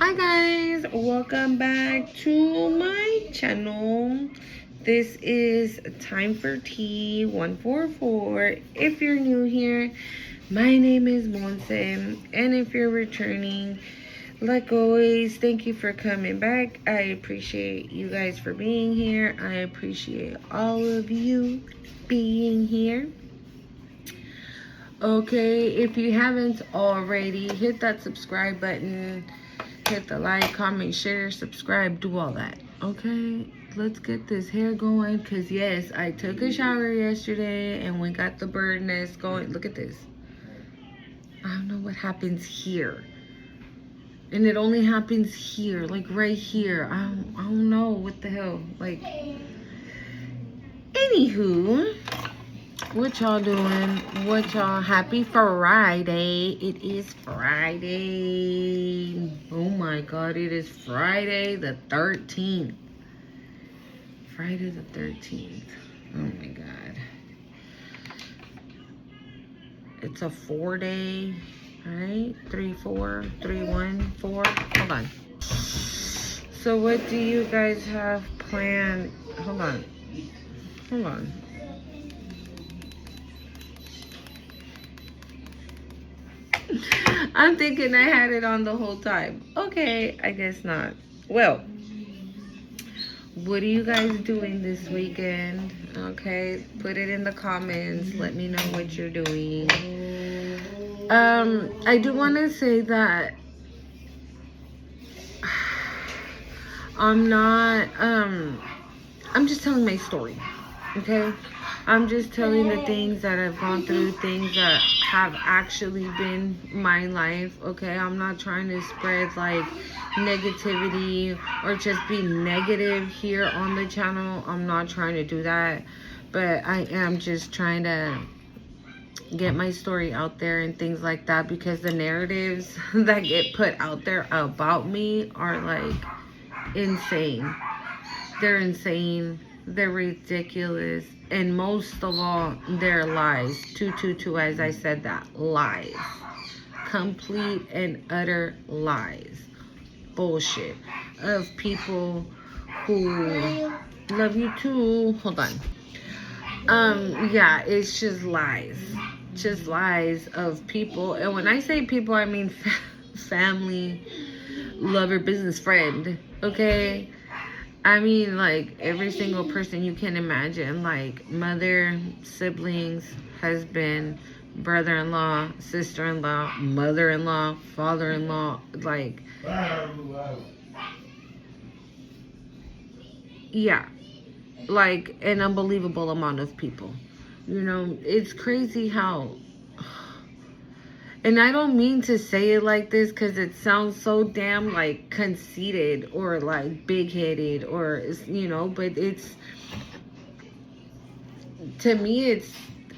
Hi guys, welcome back to my channel. This is Time for Tea 144. If you're new here, my name is Monse, and if you're returning, like always, thank you for coming back. I appreciate you guys for being here. I appreciate all of you being here. Okay, if you haven't already, hit that subscribe button, hit the like, comment, share, subscribe, do all that. Okay, let's get this hair going, because yes, I took a shower yesterday and we got the bird nest going. Look at this. I don't know what happens here, and it only happens here, like right here. I don't know what the hell. Like, anywho, what y'all doing? What y'all? Happy Friday. It is Friday. Oh my god, it is Friday the 13th. Friday the 13th. Oh my god. It's a 4-day, right? 3-4, 3-1-4. Hold on. So what do you guys have planned? Hold on. Hold on. I'm thinking I had it on the whole time. Okay, I guess not. Well, what are you guys doing this weekend? Okay, put it in the comments. Let me know what you're doing. I do want to say that I'm not, I'm just telling my story, okay? I'm just telling the things that I've gone through, things that have actually been my life, okay? I'm not trying to spread like negativity or just be negative here on the channel. I'm not trying to do that, but I am just trying to get my story out there and things like that, because the narratives that get put out there about me are like insane. They're insane. They're ridiculous. And most of all, they're lies. 222, as I said that. Lies. Complete and utter lies. Bullshit. Of people who love you too. Hold on. Yeah, it's just lies. Just lies of people. And when I say people, I mean family, lover, business, friend. Okay? I mean, like, every single person you can imagine, like mother, siblings, husband, brother-in-law, sister-in-law, mother-in-law, father-in-law, like, yeah, like an unbelievable amount of people. You know, it's crazy how, and I don't mean to say it like this because it sounds so damn like conceited or like big-headed or, you know, but it's, to me,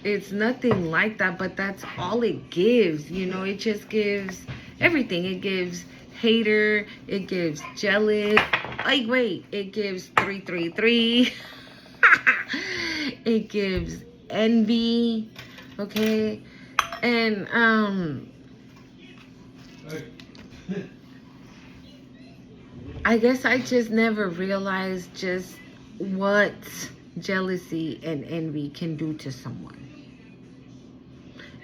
it's nothing like that, but that's all it gives. You know, it just gives everything. It gives hater, it gives jealous, like, wait, it gives 333. It gives envy, okay? And I guess I just never realized just what jealousy and envy can do to someone.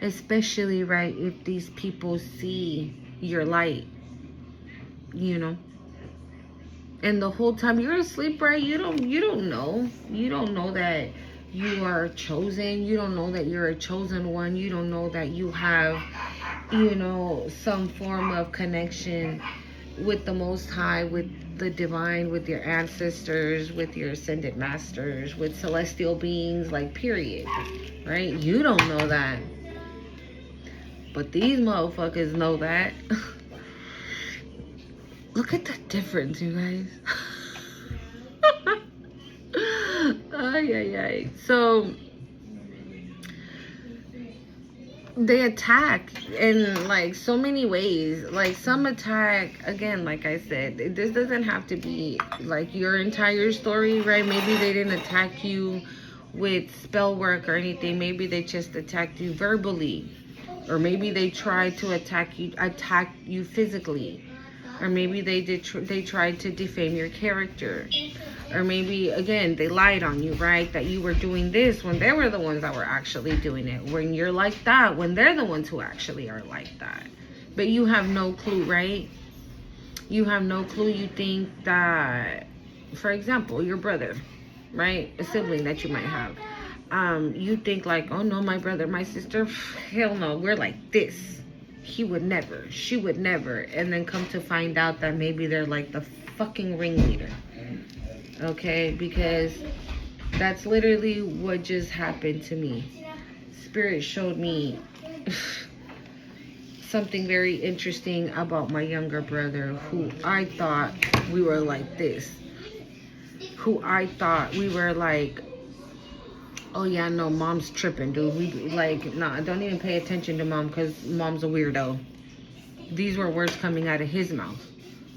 Especially, right, if these people see your light, you know. And the whole time you're asleep, right, you don't know. You don't know that you are chosen. You don't know that you're a chosen one. You don't know that you have, you know, some form of connection with the Most High, with the divine, with your ancestors, with your ascended masters, with celestial beings, like, period. Right? You don't know that. But these motherfuckers know that. Look at the difference, you guys. Ay, ay, ay. So they attack in like so many ways. Like, some attack, again, like I said, this doesn't have to be like your entire story, right? Maybe they didn't attack you with spell work or anything. Maybe they just attacked you verbally, or maybe they tried to attack you physically. Or maybe they tried to defame your character. Or maybe, again, they lied on you, right? That you were doing this when they were the ones that were actually doing it. When you're like that, when they're the ones who actually are like that. But you have no clue, right? You have no clue. You think that, for example, your brother, right? A sibling that you might have. You think like, oh no, my brother, my sister, hell no, we're like this. He would never, she would never. And then come to find out that maybe they're like the fucking ringleader. Okay, because that's literally what just happened to me. Spirit showed me something very interesting about my younger brother, who I thought we were like this. Who I thought we were like, oh yeah, no, mom's tripping, dude. We like, nah, don't even pay attention to mom because mom's a weirdo. These were words coming out of his mouth.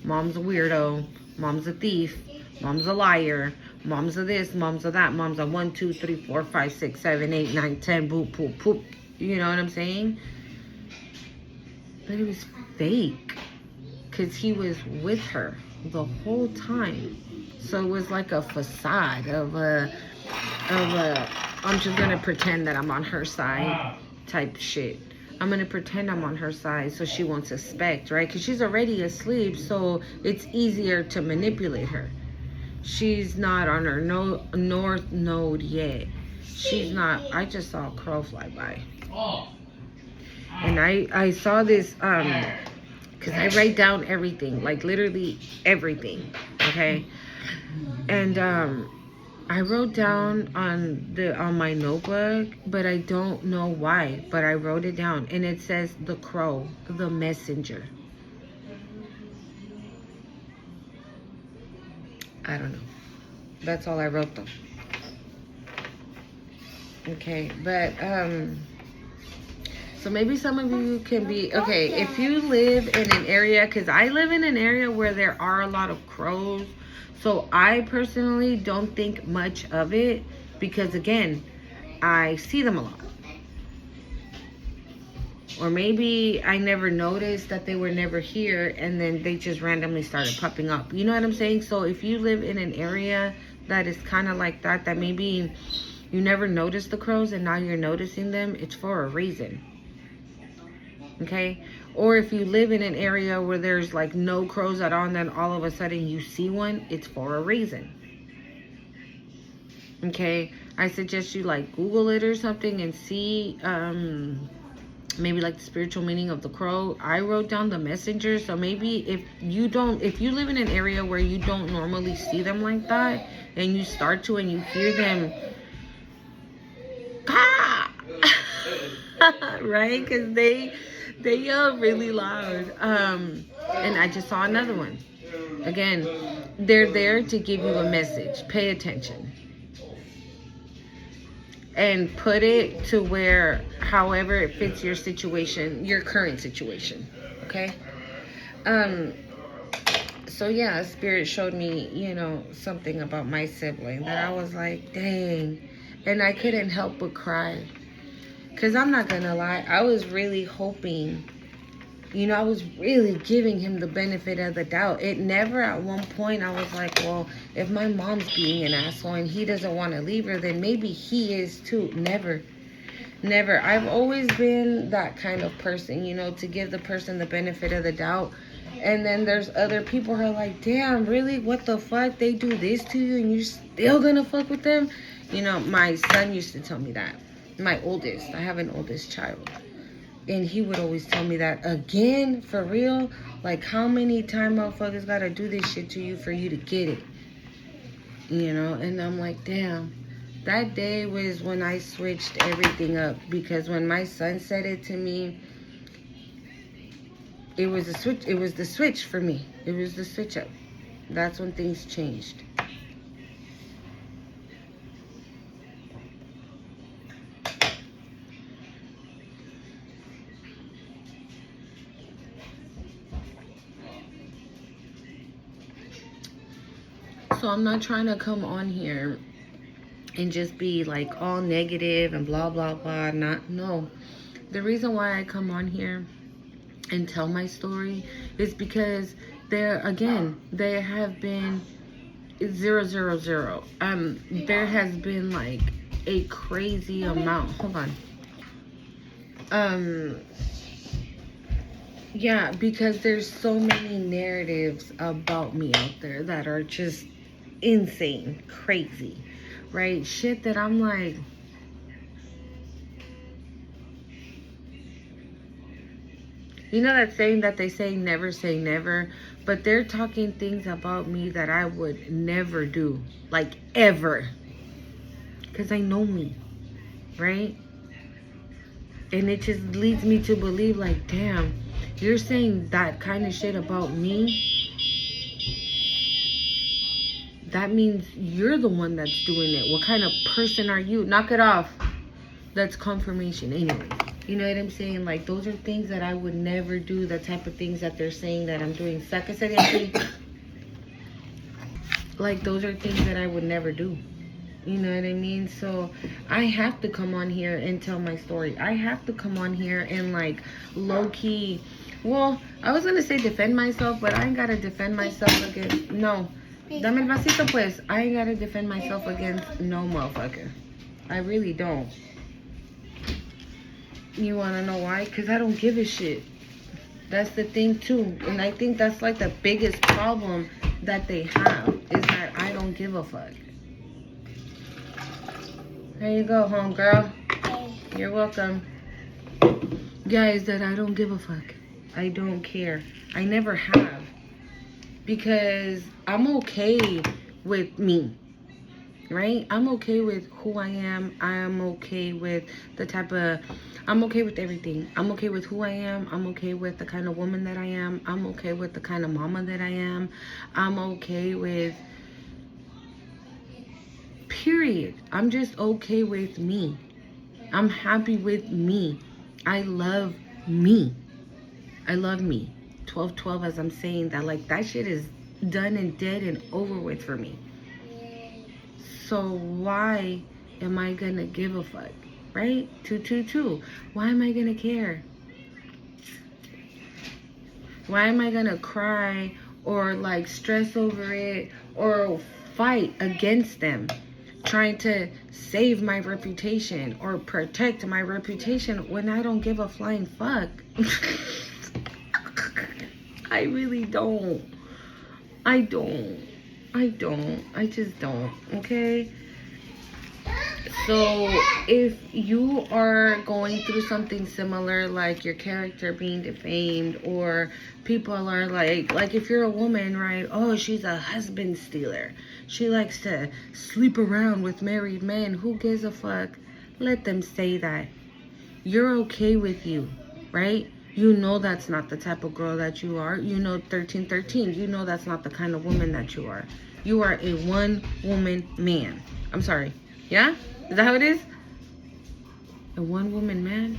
Mom's a weirdo. Mom's a thief. Mom's a liar. Mom's a this. Mom's a that. Mom's a 1, 2, 3, 4, 5, 6, 7, 8, 9, 10. Boop, poop, poop. You know what I'm saying? But it was fake. Because he was with her the whole time. So it was like a facade of a I'm just gonna pretend that I'm on her side type shit. I'm gonna pretend I'm on her side so she won't suspect, right? Because she's already asleep, so it's easier to manipulate her. She's not on her north node yet. She's not. I just saw a crow fly by, and I saw this because I write down everything, like literally everything, okay? And I wrote down on my notebook, but I don't know why, but I wrote it down, and it says the crow, the messenger. I don't know. That's all I wrote though. Okay, but so maybe some of you can be, okay, if you live in an area, because I live in an area where there are a lot of crows, so I personally don't think much of it, because again, I see them a lot. Or maybe I never noticed that they were never here, and then they just randomly started popping up. You know what I'm saying? So if you live in an area that is kind of like that, that maybe you never noticed the crows and now you're noticing them, it's for a reason. Okay? Or if you live in an area where there's like no crows at all, and then all of a sudden you see one, it's for a reason. Okay? I suggest you like Google it or something and see maybe like the spiritual meaning of the crow. I wrote down the messenger, so maybe if you live in an area where you don't normally see them like that, and you start to and you hear them right, because they yell really loud. And I just saw another one. Again, they're there to give you a message. Pay attention. And put it to where, however it fits your situation, your current situation. Okay? So yeah, Spirit showed me, you know, something about my sibling that I was like, dang. And I couldn't help but cry. Because I'm not going to lie, I was really hoping, you know, I was really giving him the benefit of the doubt. It never at one point I was like, well, if my mom's being an asshole and he doesn't want to leave her, then maybe he is too. Never. Never. I've always been that kind of person, you know, to give the person the benefit of the doubt. And then there's other people who are like, damn, really? What the fuck? They do this to you and you're still going to fuck with them? You know, my son used to tell me that. My oldest. I have an oldest child. And he would always tell me that, again, for real? Like, how many times motherfuckers gotta do this shit to you for you to get it? You know? And I'm like, damn. That day was when I switched everything up. Because when my son said it to me, it was a switch. It was the switch for me. It was the switch up. That's when things changed. So I'm not trying to come on here and just be like all negative and blah, blah, blah. No. The reason why I come on here and tell my story is because there again, there have been 000. There has been like a crazy amount. Hold on. Um, yeah, because there's so many narratives about me out there that are just insane, crazy, right? Shit that I'm like, you know that saying that they say never, but they're talking things about me that I would never do, like ever, because I know me, right? And it just leads me to believe, like, damn, you're saying that kind of shit about me. That means you're the one that's doing it. What kind of person are you? Knock it off. That's confirmation anyway. You know what I'm saying? Like, those are things that I would never do. The type of things that they're saying that I'm doing. Like, those are things that I would never do. You know what I mean? So I have to come on here and tell my story. I have to come on here and like low-key, well, I was gonna say defend myself, but I ain't gotta defend myself against, no, dame el vasito pues. I ain't gotta defend myself against no motherfucker. I really don't. You wanna know why? Because I don't give a shit. That's the thing too. And I think that's like the biggest problem that they have, is that I don't give a fuck. There you go, homegirl. You're welcome. Guys, that I don't give a fuck. I don't care. I never have. Because I'm okay with me. Right? I'm okay with who I am. I'm okay with the type of... I'm okay with everything. I'm okay with who I am. I'm okay with the kind of woman that I am. I'm okay with the kind of mama that I am. I'm okay with... Period. I'm just okay with me. I'm happy with me. I love me. I love me. 12-12, as I'm saying that, like, that shit is done and dead and over with for me. So why am I gonna give a fuck? Right? 222. Why am I gonna care? Why am I gonna cry or like stress over it or fight against them? Trying to save my reputation or protect my reputation when I don't give a flying fuck. I really don't. I just don't. Okay? So if you are going through something similar, like your character being defamed, or people are like if you're a woman, right? Oh, she's a husband stealer. She likes to sleep around with married men. Who gives a fuck? Let them say that. You're okay with you, right? You know that's not the type of girl that you are. You know 1313. You know that's not the kind of woman that you are. You are a one-woman man. I'm sorry. Yeah? Is that how it is? A one-woman man?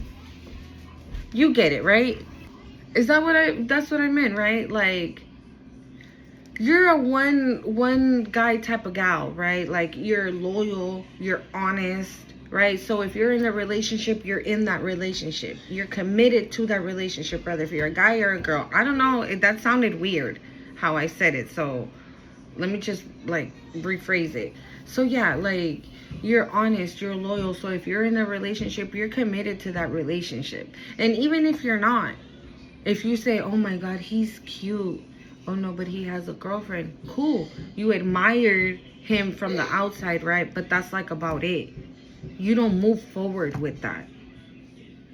You get it, right? Is that that's what I meant, right? Like, you're a one guy type of gal, right? Like, you're loyal, you're honest, right? So if you're in a relationship, you're in that relationship. You're committed to that relationship, whether if you're a guy or a girl. I don't know, that sounded weird how I said it, so let me just like rephrase it. So yeah, like, you're honest, you're loyal. So if you're in a relationship, you're committed to that relationship. And even if you're not, if you say, oh my God, he's cute. Oh no, but he has a girlfriend. Cool. You admired him from the outside, right? But that's like about it. You don't move forward with that.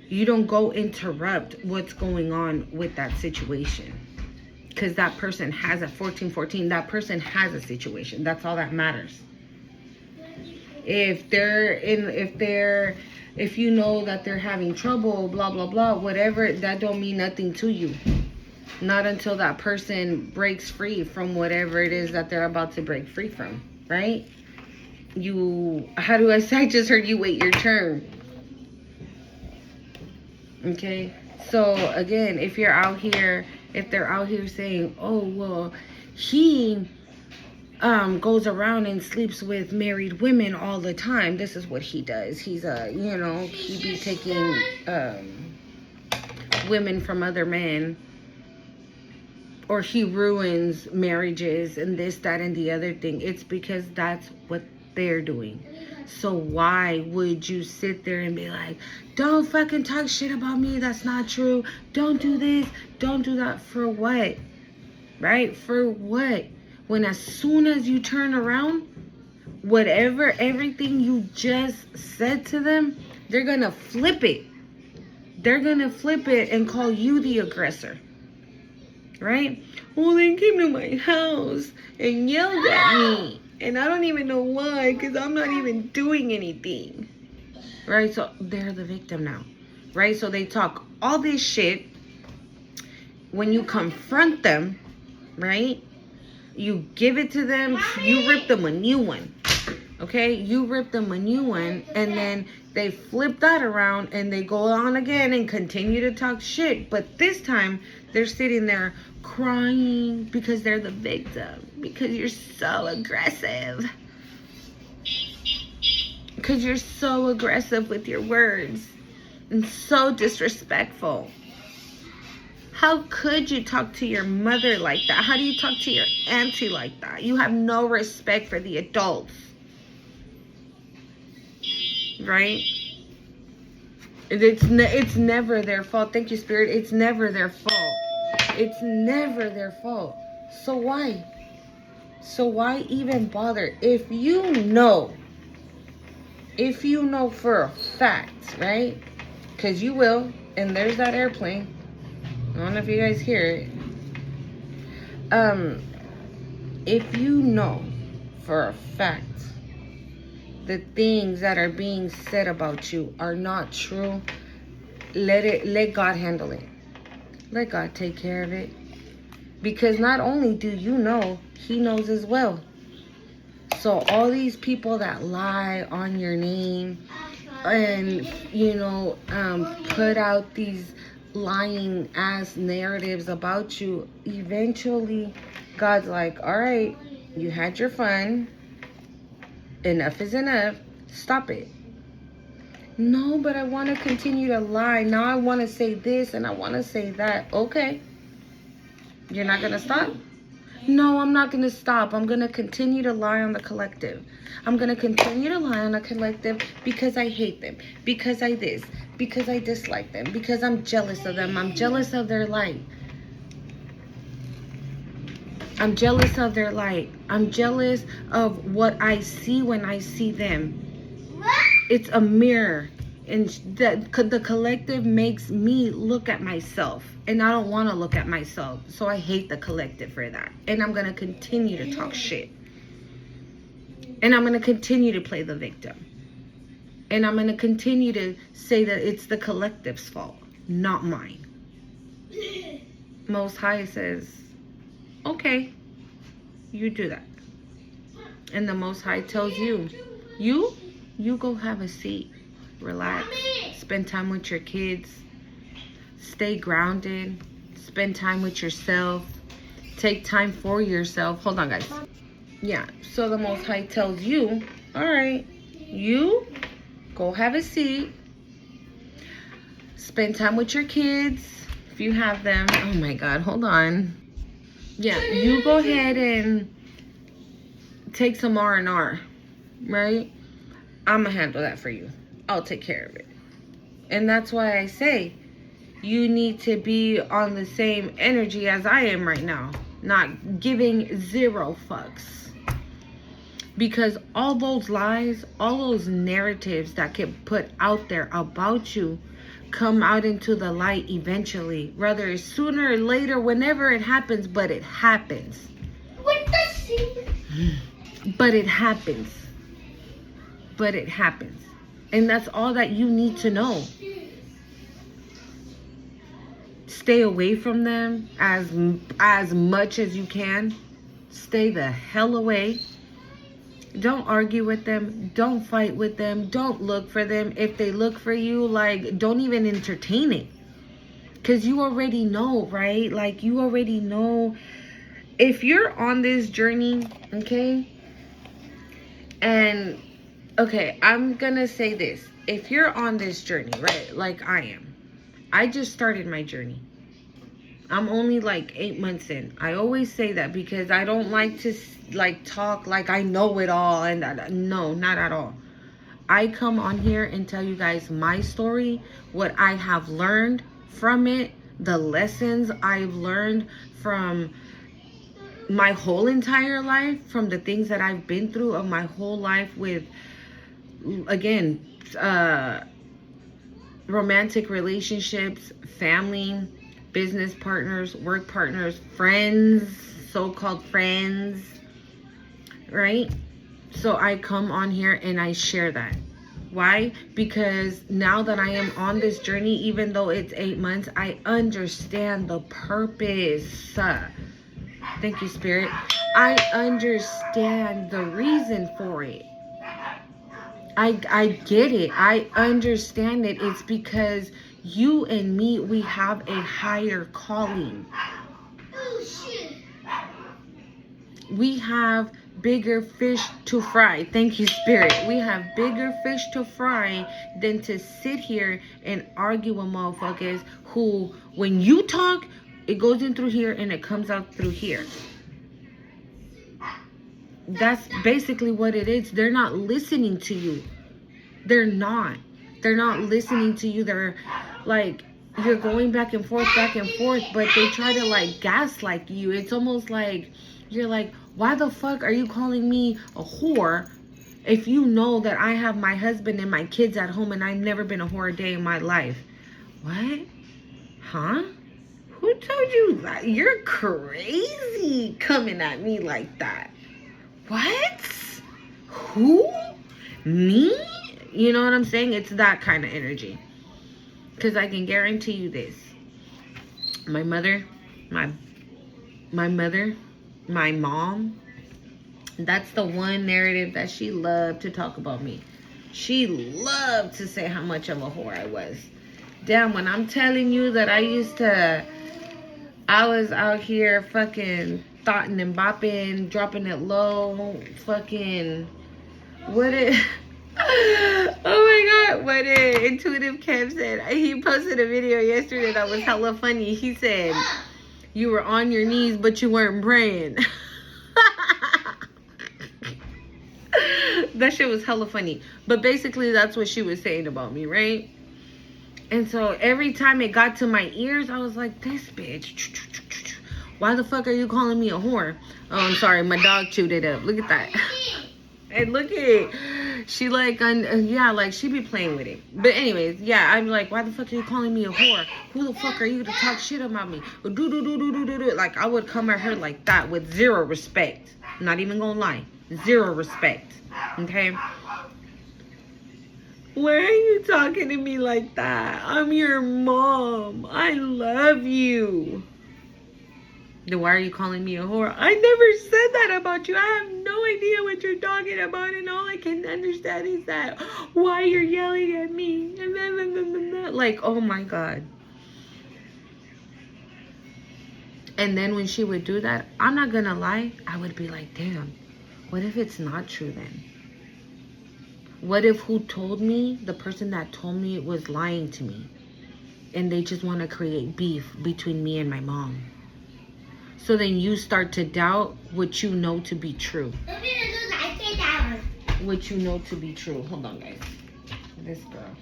You don't go interrupt what's going on with that situation. Because that person has a 1414. That person has a situation. That's all that matters. If you know that they're having trouble, blah blah blah, whatever, that don't mean nothing to you. Not until that person breaks free from whatever it is that they're about to break free from, right? How do I say? I just heard you wait your turn. Okay, so again, if they're out here saying, oh well, he goes around and sleeps with married women all the time. This is what he does. He's he be taking women from other men. or he ruins marriages and this, that, and the other thing. It's because that's what they're doing. So why would you sit there and be like, don't fucking talk shit about me, that's not true, don't do this, don't do that? For what? Right? For what? When as soon as you turn around, whatever, everything you just said to them, they're gonna flip it. They're gonna flip it and call you the aggressor. Right? Well, they came to my house and yelled at me. And I don't even know why, because I'm not even doing anything. Right? So they're the victim now. Right? So they talk all this shit. When you confront them, right? You give it to them, you rip them a new one. Okay? You rip them a new one, and then they flip that around and they go on again and continue to talk shit. But this time, they're sitting there crying because they're the victim. Because you're so aggressive. Because you're so aggressive with your words. And so disrespectful. How could you talk to your mother like that? How do you talk to your auntie like that? You have no respect for the adults. Right? It's never their fault. Thank you, Spirit. It's never their fault. It's never their fault. So why? So why even bother? If you know for a fact, right? Because you will, and there's that airplane. I don't know if you guys hear it. If you know for a fact the things that are being said about you are not true, let God handle it. Let God take care of it. Because not only do you know, he knows as well. So all these people that lie on your name and, put out these lying ass narratives about you, eventually God's like, all right, you had your fun. Enough is enough. Stop it. No, but I want to continue to lie. Now I want to say this and I want to say that. Okay. You're not going to stop? No, I'm not going to stop. I'm going to continue to lie on the collective. I'm going to continue to lie on the collective because I hate them. Because I this. Because I dislike them. Because I'm jealous of them. I'm jealous of their light. I'm jealous of their light. I'm jealous of what I see when I see them. It's a mirror. And the collective makes me look at myself. And I don't want to look at myself. So I hate the collective for that. And I'm going to continue to talk shit. And I'm going to continue to play the victim. And I'm going to continue to say that it's the collective's fault, not mine. Most High says, okay, you do that. And the Most High tells you go have a seat. Relax. Spend time with your kids. Stay grounded. Spend time with yourself. Take time for yourself. Hold on, guys. Yeah, so the Most High tells you, all right, you go have a seat. Spend time with your kids if you have them. Oh my God, hold on. Yeah, you go ahead and take some R&R, right? I'm going to handle that for you. I'll take care of it. And that's why I say you need to be on the same energy as I am right now. Not giving zero fucks. Because all those lies, all those narratives that get put out there about you come out into the light eventually. Whether it's sooner or later, whenever it happens, but it happens. What the But it happens. But it happens. And that's all that you need to know. Stay away from them as much as you can. Stay the hell away. Don't argue with them. Don't fight with them. Don't look for them. If they look for you, don't even entertain it. Because you already know, right? You already know. If you're on this journey, okay? And, okay, I'm going to say this. If you're on this journey, right? Like I am. I just started my journey. I'm only like 8 months in. I always say that because I don't like to like talk like I know it all, and no, not at all. I come on here and tell you guys my story, what I have learned from it, the lessons I've learned from my whole entire life, from the things that I've been through of my whole life with, again, romantic relationships, family, business partners, work partners, friends, so-called friends, right? So I come on here and I share that. Why? Because now that I am on this journey, even though it's 8 months, I understand the purpose. Thank you, Spirit. I understand the reason for it. I get it. I understand it. It's because you and me, we have a higher calling. Oh, shit. We have bigger fish to fry. Thank you, Spirit. We have bigger fish to fry than to sit here and argue with motherfuckers who, when you talk, it goes in through here and it comes out through here. That's basically what it is. They're not listening to you. They're not listening to you. They're like, you're going back and forth, but they try to like gaslight you. It's almost like you're like, why the fuck are you calling me a whore if you know that I have my husband and my kids at home and I've never been a whore a day in my life? What? Huh? Who told you that? You're crazy coming at me like that. What? Who? Me? You know what I'm saying? It's that kind of energy. Because I can guarantee you this. My mother, my mom, that's the one narrative that she loved to talk about me. She loved to say how much of a whore I was. Damn, when I'm telling you that I was out here fucking thoughting and bopping, dropping it low, fucking, oh my God, what did Intuitive Kev said? He posted a video yesterday that was hella funny. He said, you were on your knees, but you weren't praying. That shit was hella funny. But basically, that's what she was saying about me, right? And so every time it got to my ears, I was like, this bitch. Why the fuck are you calling me a whore? Oh, I'm sorry. My dog chewed it up. Look at that. And look at it. She like, yeah, like she be playing with it. But anyways, yeah, I'm like, why the fuck are you calling me a whore? Who the fuck are you to talk shit about me? Like I would come at her like that with zero respect. Not even gonna lie. Zero respect. Okay? Why are you talking to me like that? I'm your mom. I love you. Then why are you calling me a whore? I never said that about you. I have no idea what you're talking about, and all I can understand is that why you're yelling at me. Like, oh my God. And then when she would do that, I'm not gonna lie, I would be like, damn, what if it's not true then? What if who told me, the person that told me, was lying to me, and they just want to create beef between me and my mom? So then you start to doubt what you know to be true. What you know to be true. Hold on, guys. This girl.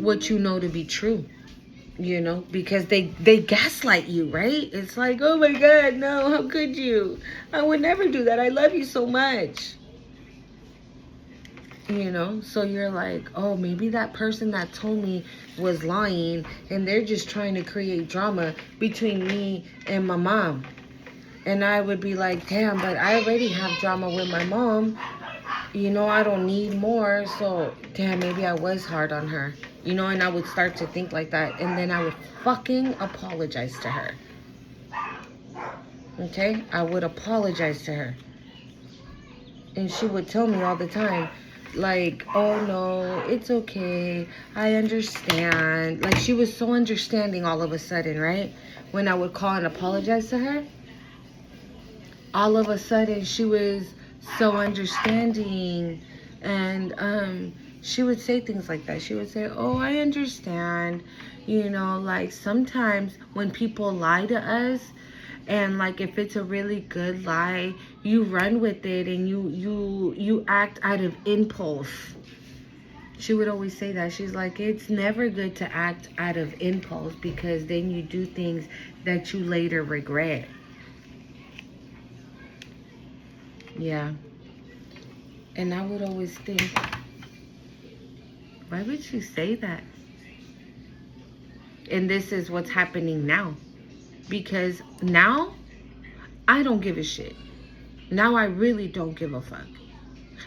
What you know to be true. You know, because they gaslight you, right? It's like, oh my God, no, how could you? I would never do that. I love you so much. You know, so you're like, oh, maybe that person that told me was lying, and they're just trying to create drama between me and my mom. And I would be like, damn, but I already have drama with my mom. You know, I don't need more. So, damn, maybe I was hard on her. You know, and I would start to think like that. And then I would fucking apologize to her. Okay? I would apologize to her. And she would tell me all the time, like, oh no, it's okay, I understand. Like, she was so understanding all of a sudden, right? When I would call and apologize to her, all of a sudden she was so understanding, and she would say things like that. She would say, oh, I understand. You know, like sometimes when people lie to us, and like if it's a really good lie, you run with it and you act out of impulse. She would always say that. She's like, it's never good to act out of impulse, because then you do things that you later regret. Yeah. And I would always think, why would you say that? And this is what's happening now. Because now, I don't give a shit. Now I really don't give a fuck.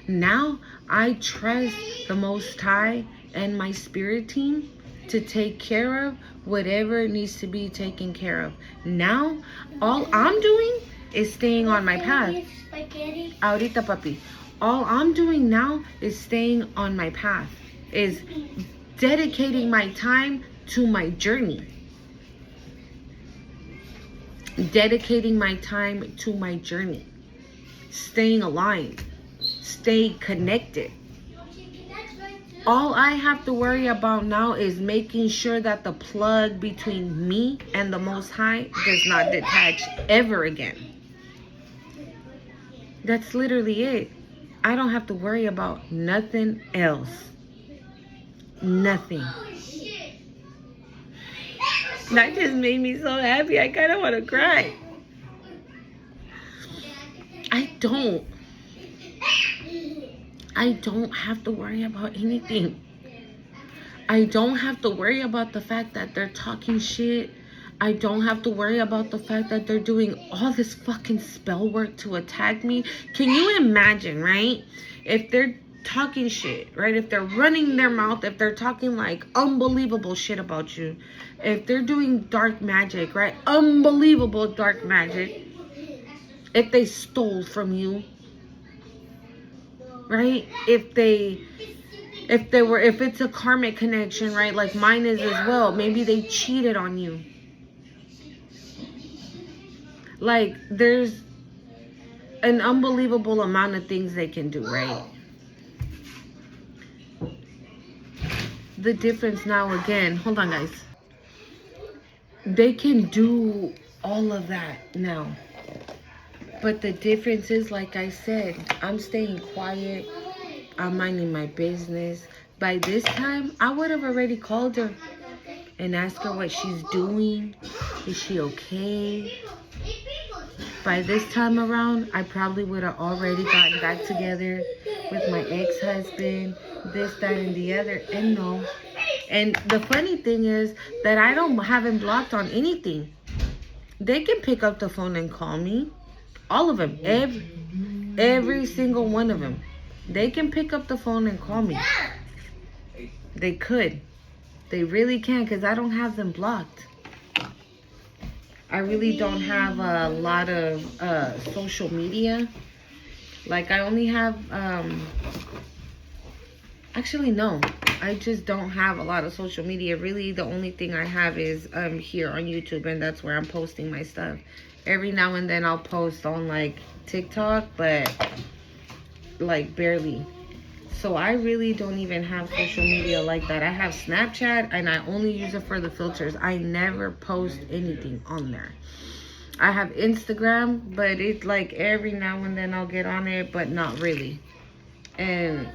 Now I trust the Most High and my spirit team to take care of whatever needs to be taken care of. Now, all I'm doing is staying on my path. Ahorita, papi. All I'm doing now is staying on my path. Is dedicating my time to my journey. Dedicating my time to my journey. Staying aligned. Stay connected. All I have to worry about now is making sure that the plug between me and the Most High does not detach ever again. That's literally it. I don't have to worry about nothing else. Nothing. That just made me so happy. I kind of want to cry. I don't have to worry about anything. I don't have to worry about the fact that they're talking shit. I don't have to worry about the fact that they're doing all this fucking spell work to attack me. Can you imagine, right? If they're talking shit, right? If they're running their mouth, if they're talking like unbelievable shit about you, if they're doing dark magic, right? Unbelievable dark magic. If they stole from you, right? If it's a karmic connection, right? Like mine is as well. Maybe they cheated on you. Like there's an unbelievable amount of things they can do, right? The difference now again, hold on guys. They can do all of that now. But the difference is, like I said, I'm staying quiet. I'm minding my business. By this time, I would have already called her and asked her what she's doing. Is she okay? By this time around, I probably would have already gotten back together with my ex-husband, this, that, and the other. And no. And the funny thing is that I don't have him blocked on anything. They can pick up the phone and call me. All of them. Every single one of them. They can pick up the phone and call me. They could. They really can, because I don't have them blocked. I really don't have a lot of social media. Like I only have... Actually, no. I just don't have a lot of social media. Really, the only thing I have is here on YouTube, and that's where I'm posting my stuff. Every now and then I'll post on like TikTok, but like barely. So I really don't even have social media like that. I have Snapchat and I only use it for the filters. I never post anything on there. I have Instagram, but it's like every now and then I'll get on it, but not really. And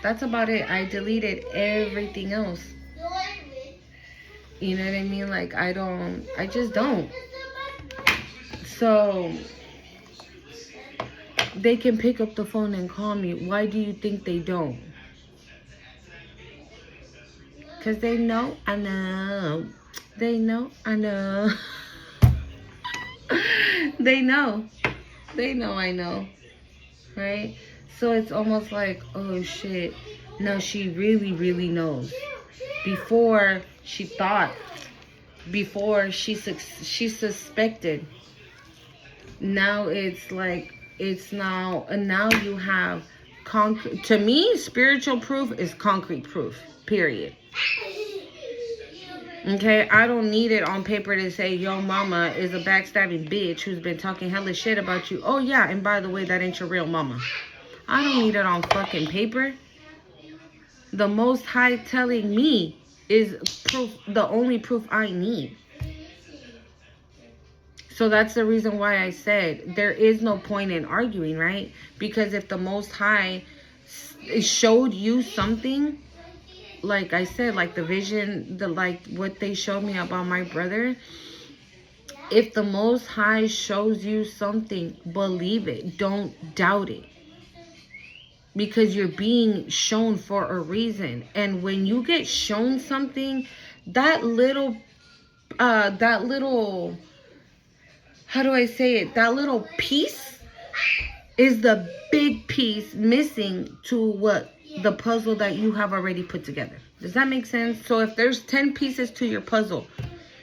that's about it. I deleted everything else. You know what I mean? Like I just don't. So they can pick up the phone and call me. Why do you think they don't? Because they know I know. They know I know. They know. They know I know. Right? So it's almost like, oh shit. Now she really, really knows. Before she thought. Before she suspected. Now it's like, it's now, and now you have concrete. To me, spiritual proof is concrete proof, period. Okay, I don't need it on paper to say your mama is a backstabbing bitch who's been talking hella shit about you. Oh yeah, and by the way, that ain't your real mama. I don't need it on fucking paper. The Most High telling me is proof, the only proof I need. So that's the reason why I said there is no point in arguing, right? Because if the Most High showed you something, like I said, like the vision, like what they showed me about my brother, if the Most High shows you something, believe it. Don't doubt it. Because you're being shown for a reason. And when you get shown something, that little, how do I say it? That little piece is the big piece missing to what the puzzle that you have already put together. Does that make sense? So if there's 10 pieces to your puzzle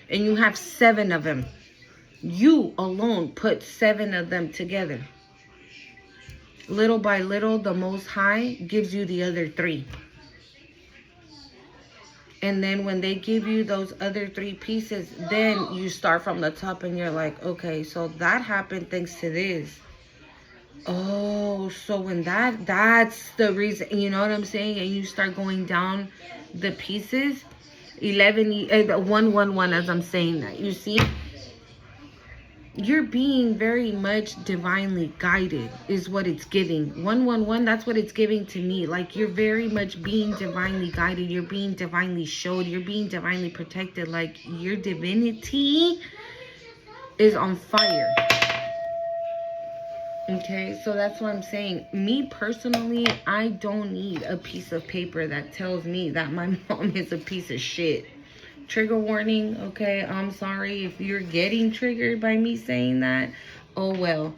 and you have 7 of them, you alone put 7 of them together. Little by little, the Most High gives you the other 3. And then when they give you those other 3 pieces, then you start from the top and you're like, okay, so that happened thanks to this. Oh, so when that's the reason, you know what I'm saying? And you start going down the pieces, 111 as I'm saying that, you see? You're being very much divinely guided is what it's giving. 111, that's what it's giving to me. Like, you're very much being divinely guided. You're being divinely showed. You're being divinely protected. Like, your divinity is on fire. Okay, so that's what I'm saying. Me personally, I don't need a piece of paper that tells me that my mom is a piece of shit. Trigger warning, okay? I'm sorry if you're getting triggered by me saying that. Oh, well.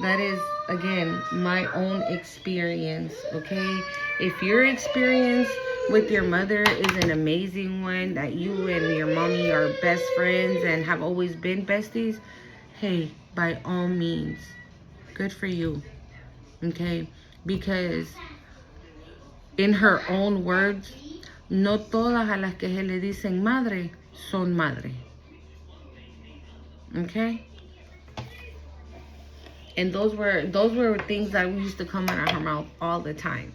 That is, again, my own experience, okay? If your experience with your mother is an amazing one, that you and your mommy are best friends and have always been besties, hey, by all means, good for you, okay? Because in her own words, no todas a las que se le dicen madre son madre. Okay? And those were things that used to come out of her mouth all the time.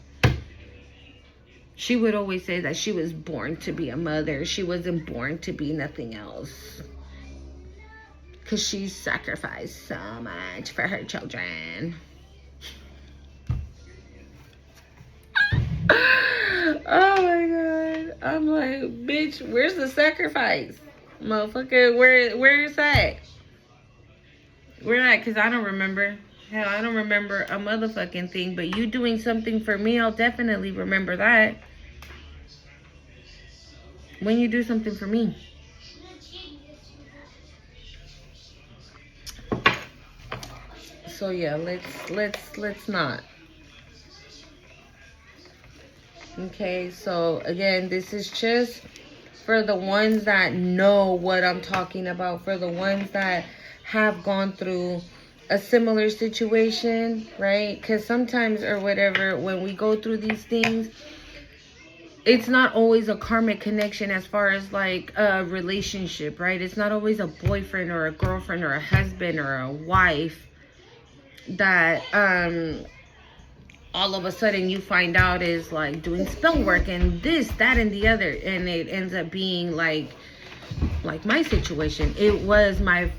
She would always say that she was born to be a mother. She wasn't born to be nothing else. Because she sacrificed so much for her children. Oh my God. I'm like, bitch, where's the sacrifice? Motherfucker, where's that? Where at? Because I don't remember. Hell, I don't remember a motherfucking thing. But you doing something for me, I'll definitely remember that. When you do something for me. So yeah, let's not. Okay, so again, this is just for the ones that know what I'm talking about, for the ones that have gone through a similar situation, right? Because sometimes or whatever, when we go through these things, it's not always a karmic connection as far as like a relationship, right? It's not always a boyfriend or a girlfriend or a husband or a wife that all of a sudden you find out is like doing spell work and this, that, and the other, and it ends up being like my situation. It was my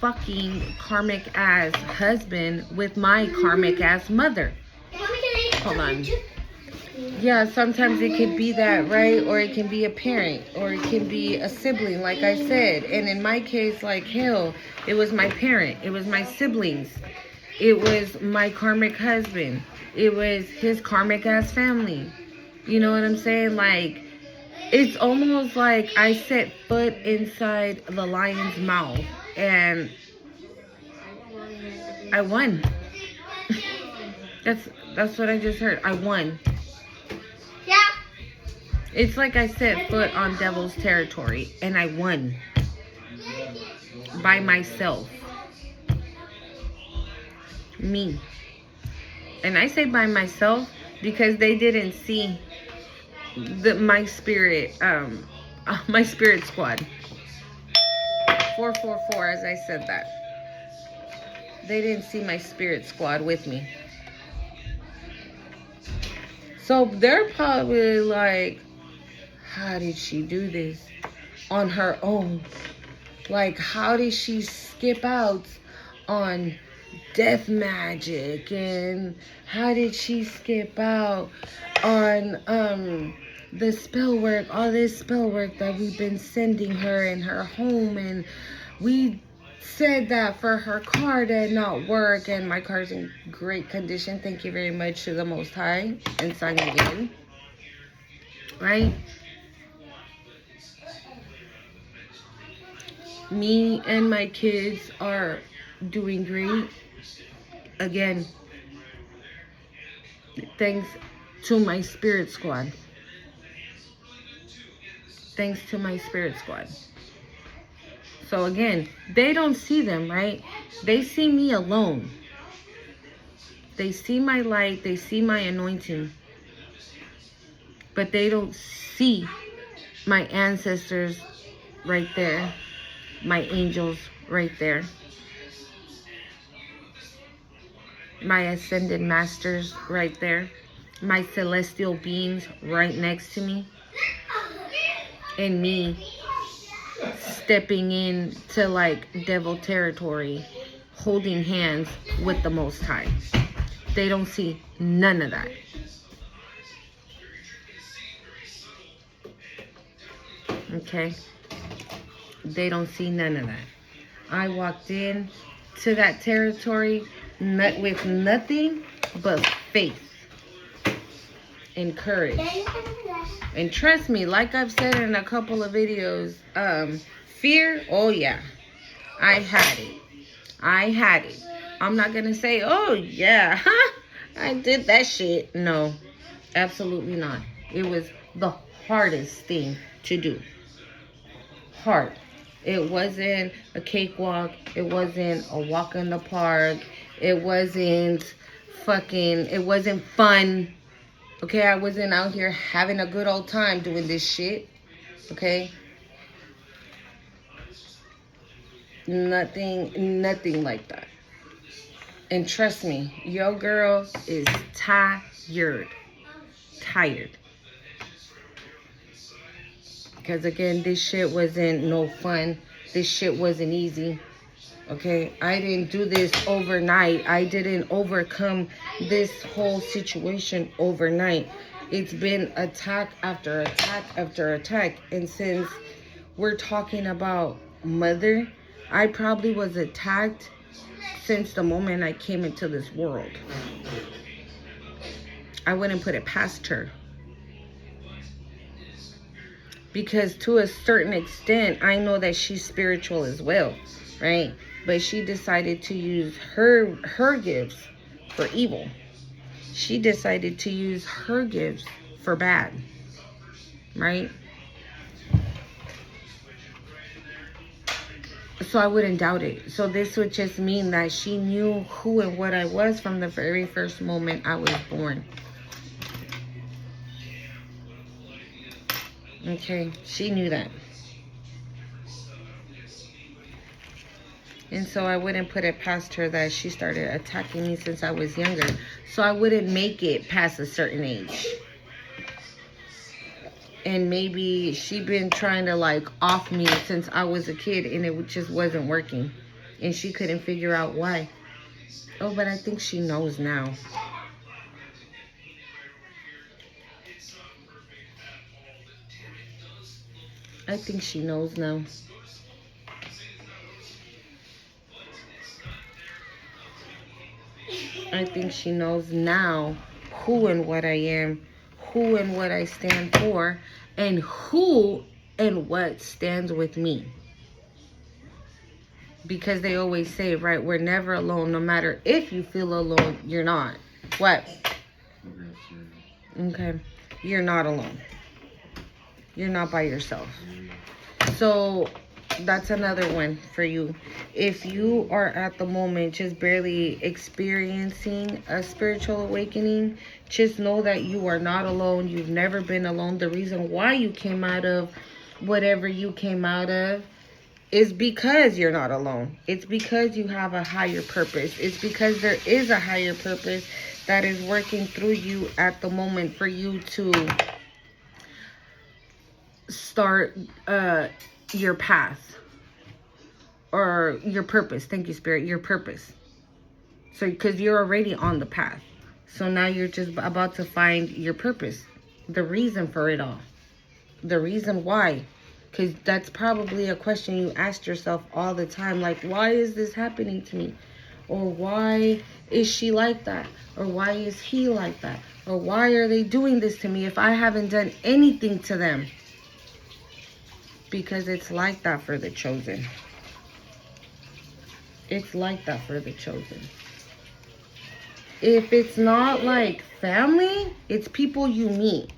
fucking karmic ass husband with my karmic ass mother. Hold on. Yeah, sometimes it could be that, right? Or it can be a parent, or it can be a sibling, like I said. And in my case, like, hell, it was my parent, it was my siblings, it was my karmic husband, it was his karmic ass family. You know what I'm saying? Like, it's almost like I set foot inside the lion's mouth and I won. That's what I just heard. I won. Yeah. It's like I set foot on devil's territory and I won. By myself. Me. And I say by myself because they didn't see my spirit squad. 444 as I said that. They didn't see my spirit squad with me. So they're probably like, how did she do this on her own? Like, how did she skip out on death magic? And how did she skip out on the spell work, all this spell work that we've been sending her in her home? And we said that for her car to not work, and my car's in great condition. Thank you very much to the Most High and San Miguel. Right? Me and my kids are doing great. Again, thanks to my spirit squad. Thanks to my spirit squad. So again, they don't see them, right? They see me alone. They see my light. They see my anointing. But they don't see my ancestors right there. My angels right there. My ascended masters right there. My celestial beings right next to me. And me stepping in to like devil territory, holding hands with the Most High. They don't see none of that. Okay? They don't see none of that. I walked in to that territory with nothing but faith and courage. And trust me, like I've said in a couple of videos, fear, oh yeah, I had it. I'm not gonna say, oh yeah, I did that shit. No, absolutely not. It was the hardest thing to do. Hard. It wasn't a cakewalk. It wasn't a walk in the park. It wasn't fun. Okay, I wasn't out here having a good old time doing this shit. Okay? Nothing like that. And trust me, your girl is tired. Because again, this shit wasn't no fun. This shit wasn't easy. Okay, I didn't do this overnight. I didn't overcome this whole situation overnight. It's been attack after attack after attack. And since we're talking about mother, I probably was attacked since the moment I came into this world. I wouldn't put it past her. Because to a certain extent, I know that she's spiritual as well, right? But she decided to use her gifts for evil. She decided to use her gifts for bad, right? So I wouldn't doubt it. So this would just mean that she knew who and what I was from the very first moment I was born. Okay, she knew that. And so I wouldn't put it past her that she started attacking me since I was younger. So I wouldn't make it past a certain age. And maybe she been trying to like off me since I was a kid and it just wasn't working. And she couldn't figure out why. Oh, but I think she knows now. I think she knows now. I think she knows now who and what I am, who and what I stand for, and who and what stands with me. Because they always say, right, we're never alone. No matter if you feel alone, you're not. What? Okay. You're not alone. You're not by yourself. So that's another one for you. If you are at the moment just barely experiencing a spiritual awakening, just know that you are not alone. You've never been alone. The reason why you came out of whatever you came out of is because you're not alone. It's because you have a higher purpose. It's because there is a higher purpose that is working through you at the moment for you to start your path or your purpose. Thank you, Spirit. Your purpose. So, because you're already on the path. So now you're just about to find your purpose. The reason for it all. The reason why. Because that's probably a question you asked yourself all the time. Like, why is this happening to me? Or why is she like that? Or why is he like that? Or why are they doing this to me if I haven't done anything to them? Because it's like that for the chosen. It's like that for the chosen. If it's not like family, it's people you meet.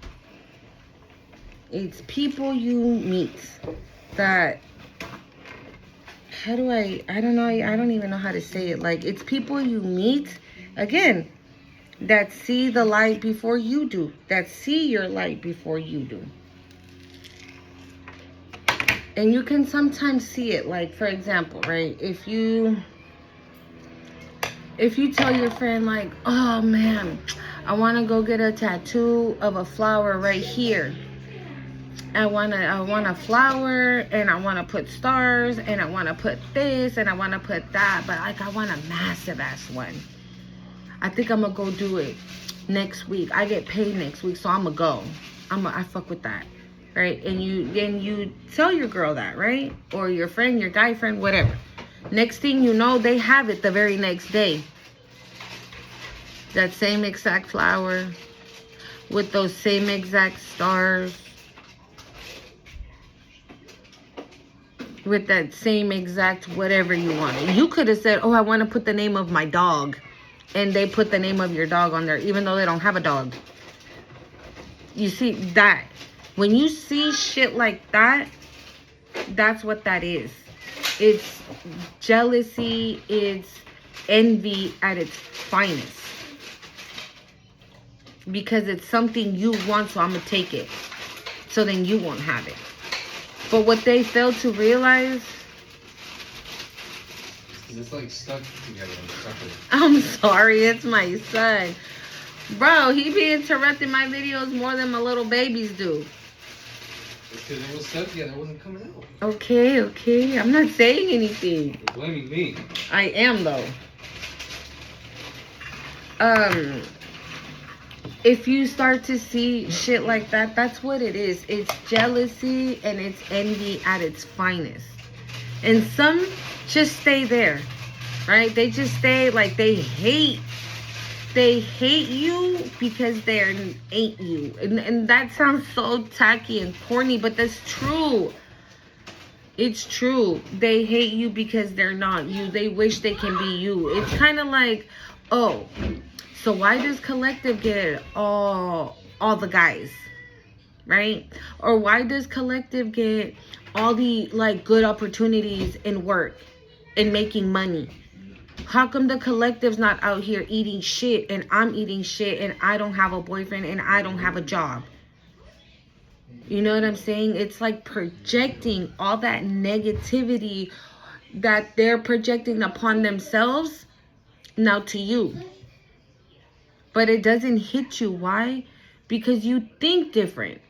It's people you meet that, I don't know, I don't even know how to say it. Like, it's people you meet, again, that see the light before you do. That see your light before you do. And you can sometimes see it, like, for example, right? If you tell your friend, like, oh man, I want to go get a tattoo of a flower right here. I want a flower, and I want to put stars, and I want to put this, and I want to put that, but like, I want a massive ass one. I think I'm gonna go do it next week. I get paid next week, so I'm gonna go. I fuck with that, right? And you tell your girl that, right? Or your friend, your guy friend, whatever. Next thing you know, they have it the very next day. That same exact flower with those same exact stars. With that same exact whatever you wanted. You could have said, oh, I want to put the name of my dog. And they put the name of your dog on there, even though they don't have a dog. You see that? When you see shit like that, that's what that is. It's jealousy. It's envy at its finest. Because it's something you want, so I'm going to take it. So then you won't have it. But what they fail to realize... It's like stuck together. I'm sorry, it's my son. Bro, he be interrupting my videos more than my little babies do. It's because it was stuck together. It wasn't coming out. Okay. I'm not saying anything. You're blaming me. I am, though. If you start to see shit like that, that's what it is. It's jealousy and it's envy at its finest. And some just stay there, right? They just stay like they hate you because they ain't you. And that sounds so tacky and corny, but that's true. It's true. They hate you because they're not you. They wish they can be you. It's kind of like, oh, so why does Collective get all the guys, right? Or why does Collective get all the like good opportunities in work and making money? How come the Collective's not out here eating shit and I'm eating shit and I don't have a boyfriend and I don't have a job? You know what I'm saying? It's like projecting all that negativity that they're projecting upon themselves now to you. But it doesn't hit you. Why? Because you think different.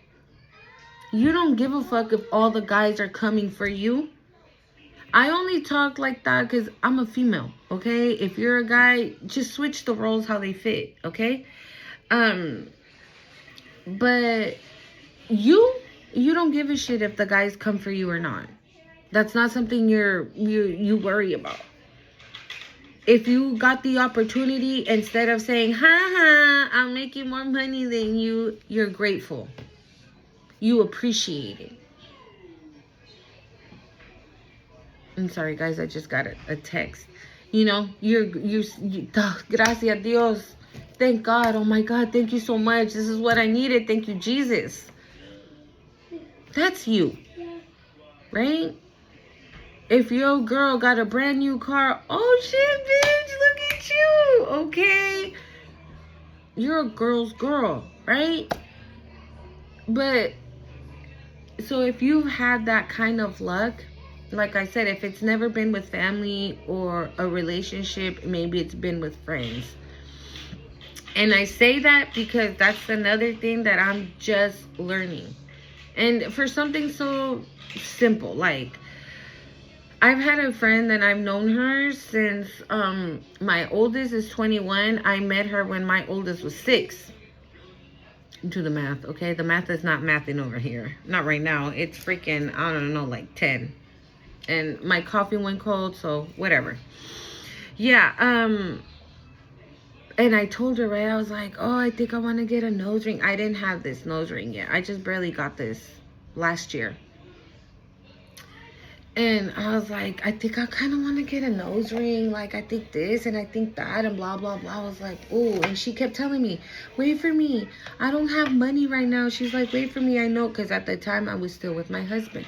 You don't give a fuck if all the guys are coming for you. I only talk like that because I'm a female, okay? If you're a guy, just switch the roles how they fit, okay? But you don't give a shit if the guys come for you or not. That's not something you worry about. If you got the opportunity, instead of saying, I'm making more money than you, you're grateful. You appreciate it. I'm sorry, guys. I just got a text. You know, you gracias Dios. Thank God. Oh my God. Thank you so much. This is what I needed. Thank you, Jesus. That's you. Right? If your girl got a brand new car, oh shit, bitch, look at you, okay? You're a girl's girl, right? But, so if you've had that kind of luck, like I said, if it's never been with family or a relationship, maybe it's been with friends. And I say that because that's another thing that I'm just learning. And for something so simple, like I've had a friend and I've known her since my oldest is 21. I met her when my oldest was 6. Do the math, okay? The math is not mathing over here. Not right now. It's freaking, I don't know, like 10. And my coffee went cold, so whatever. Yeah, and I told her, right, I was like, oh, I think I want to get a nose ring. I didn't have this nose ring yet. I just barely got this last year. And I was like, I think I kind of want to get a nose ring. Like, I think this and I think that and blah, blah, blah. I was like, oh. And she kept telling me, wait for me. I don't have money right now. She's like, wait for me. I know, because at the time I was still with my husband.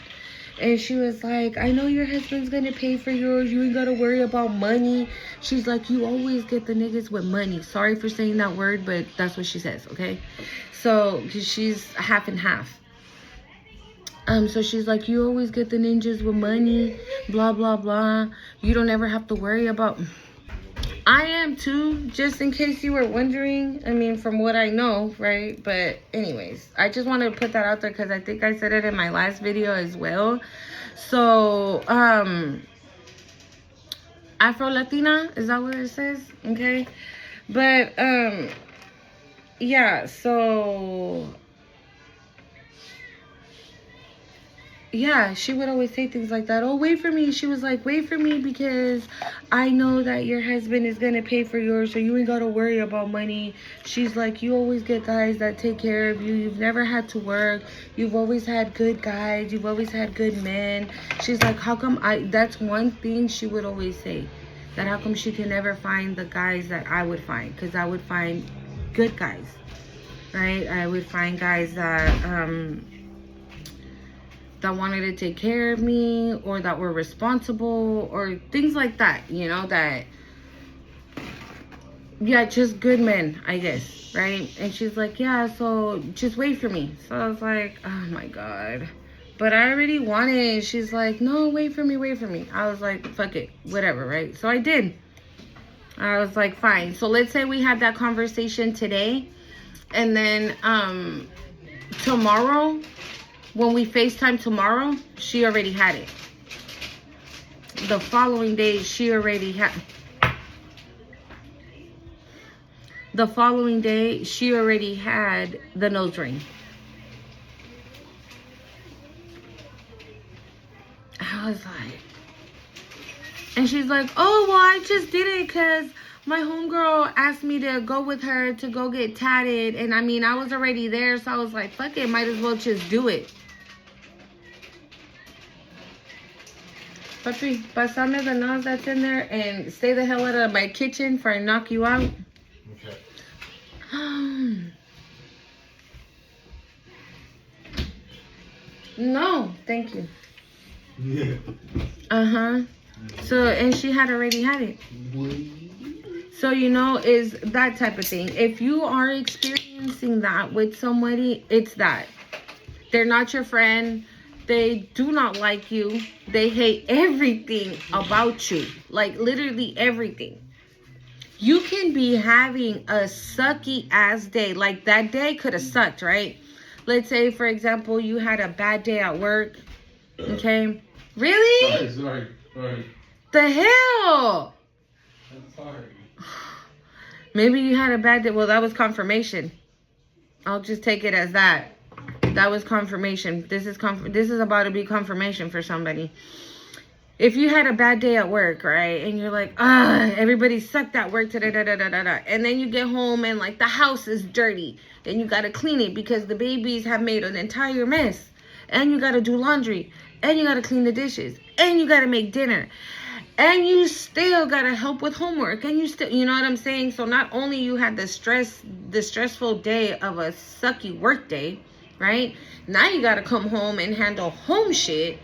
And she was like, I know your husband's going to pay for yours. You ain't got to worry about money. She's like, you always get the niggas with money. Sorry for saying that word, but that's what she says, okay? So, because she's half and half. So she's like, you always get the ninjas with money, blah, blah, blah. You don't ever have to worry about... I am too, just in case you were wondering. I mean, from what I know, right? But anyways, I just wanted to put that out there because I think I said it in my last video as well. So, Afro Latina, is that what it says? Okay. But, yeah, so... yeah, she would always say things like that. Oh, wait for me. She was like, wait for me because I know that your husband is going to pay for yours, so you ain't got to worry about money. She's like, you always get guys that take care of you. You've never had to work. You've always had good guys. You've always had good men. She's like, how come that's one thing she would always say. That how come she can never find the guys that I would find. Because I would find good guys, right? I would find guys that wanted to take care of me or that were responsible or things like that, you know, that, yeah, just good men, I guess, right? And she's like, yeah, so just wait for me. So I was like, oh my God. But I already wanted. She's like, no, wait for me, wait for me. I was like, fuck it, whatever, right? So I did. I was like, fine. So let's say we had that conversation today and then tomorrow, when we FaceTime tomorrow, she already had it. The following day, she already had... the following day, she already had the nose ring. I was like... and she's like, oh, well, I just did it because my homegirl asked me to go with her to go get tatted. And, I mean, I was already there, so I was like, fuck it, might as well just do it. Papi, pasame the nose that's in there and stay the hell out of my kitchen for I knock you out. Okay. No, thank you. Yeah. Uh-huh. So, and she had already had it. So, you know, is that type of thing. If you are experiencing that with somebody, it's that. They're not your friend. They do not like you. They hate everything about you. Like, literally everything. You can be having a sucky ass day. Like, that day could have sucked, right? Let's say, for example, you had a bad day at work. Okay? Really? Sorry. The hell? I'm sorry. Maybe you had a bad day. Well, that was confirmation. I'll just take it as that. That was confirmation. This is about to be confirmation for somebody. If you had a bad day at work, right, and you're like, everybody sucked at work, and then you get home and like the house is dirty, then you gotta clean it because the babies have made an entire mess, and you gotta do laundry, and you gotta clean the dishes, and you gotta make dinner, and you still gotta help with homework, and you know what I'm saying? So not only you had the stressful day of a sucky work day, right? Now you gotta come home and handle home shit,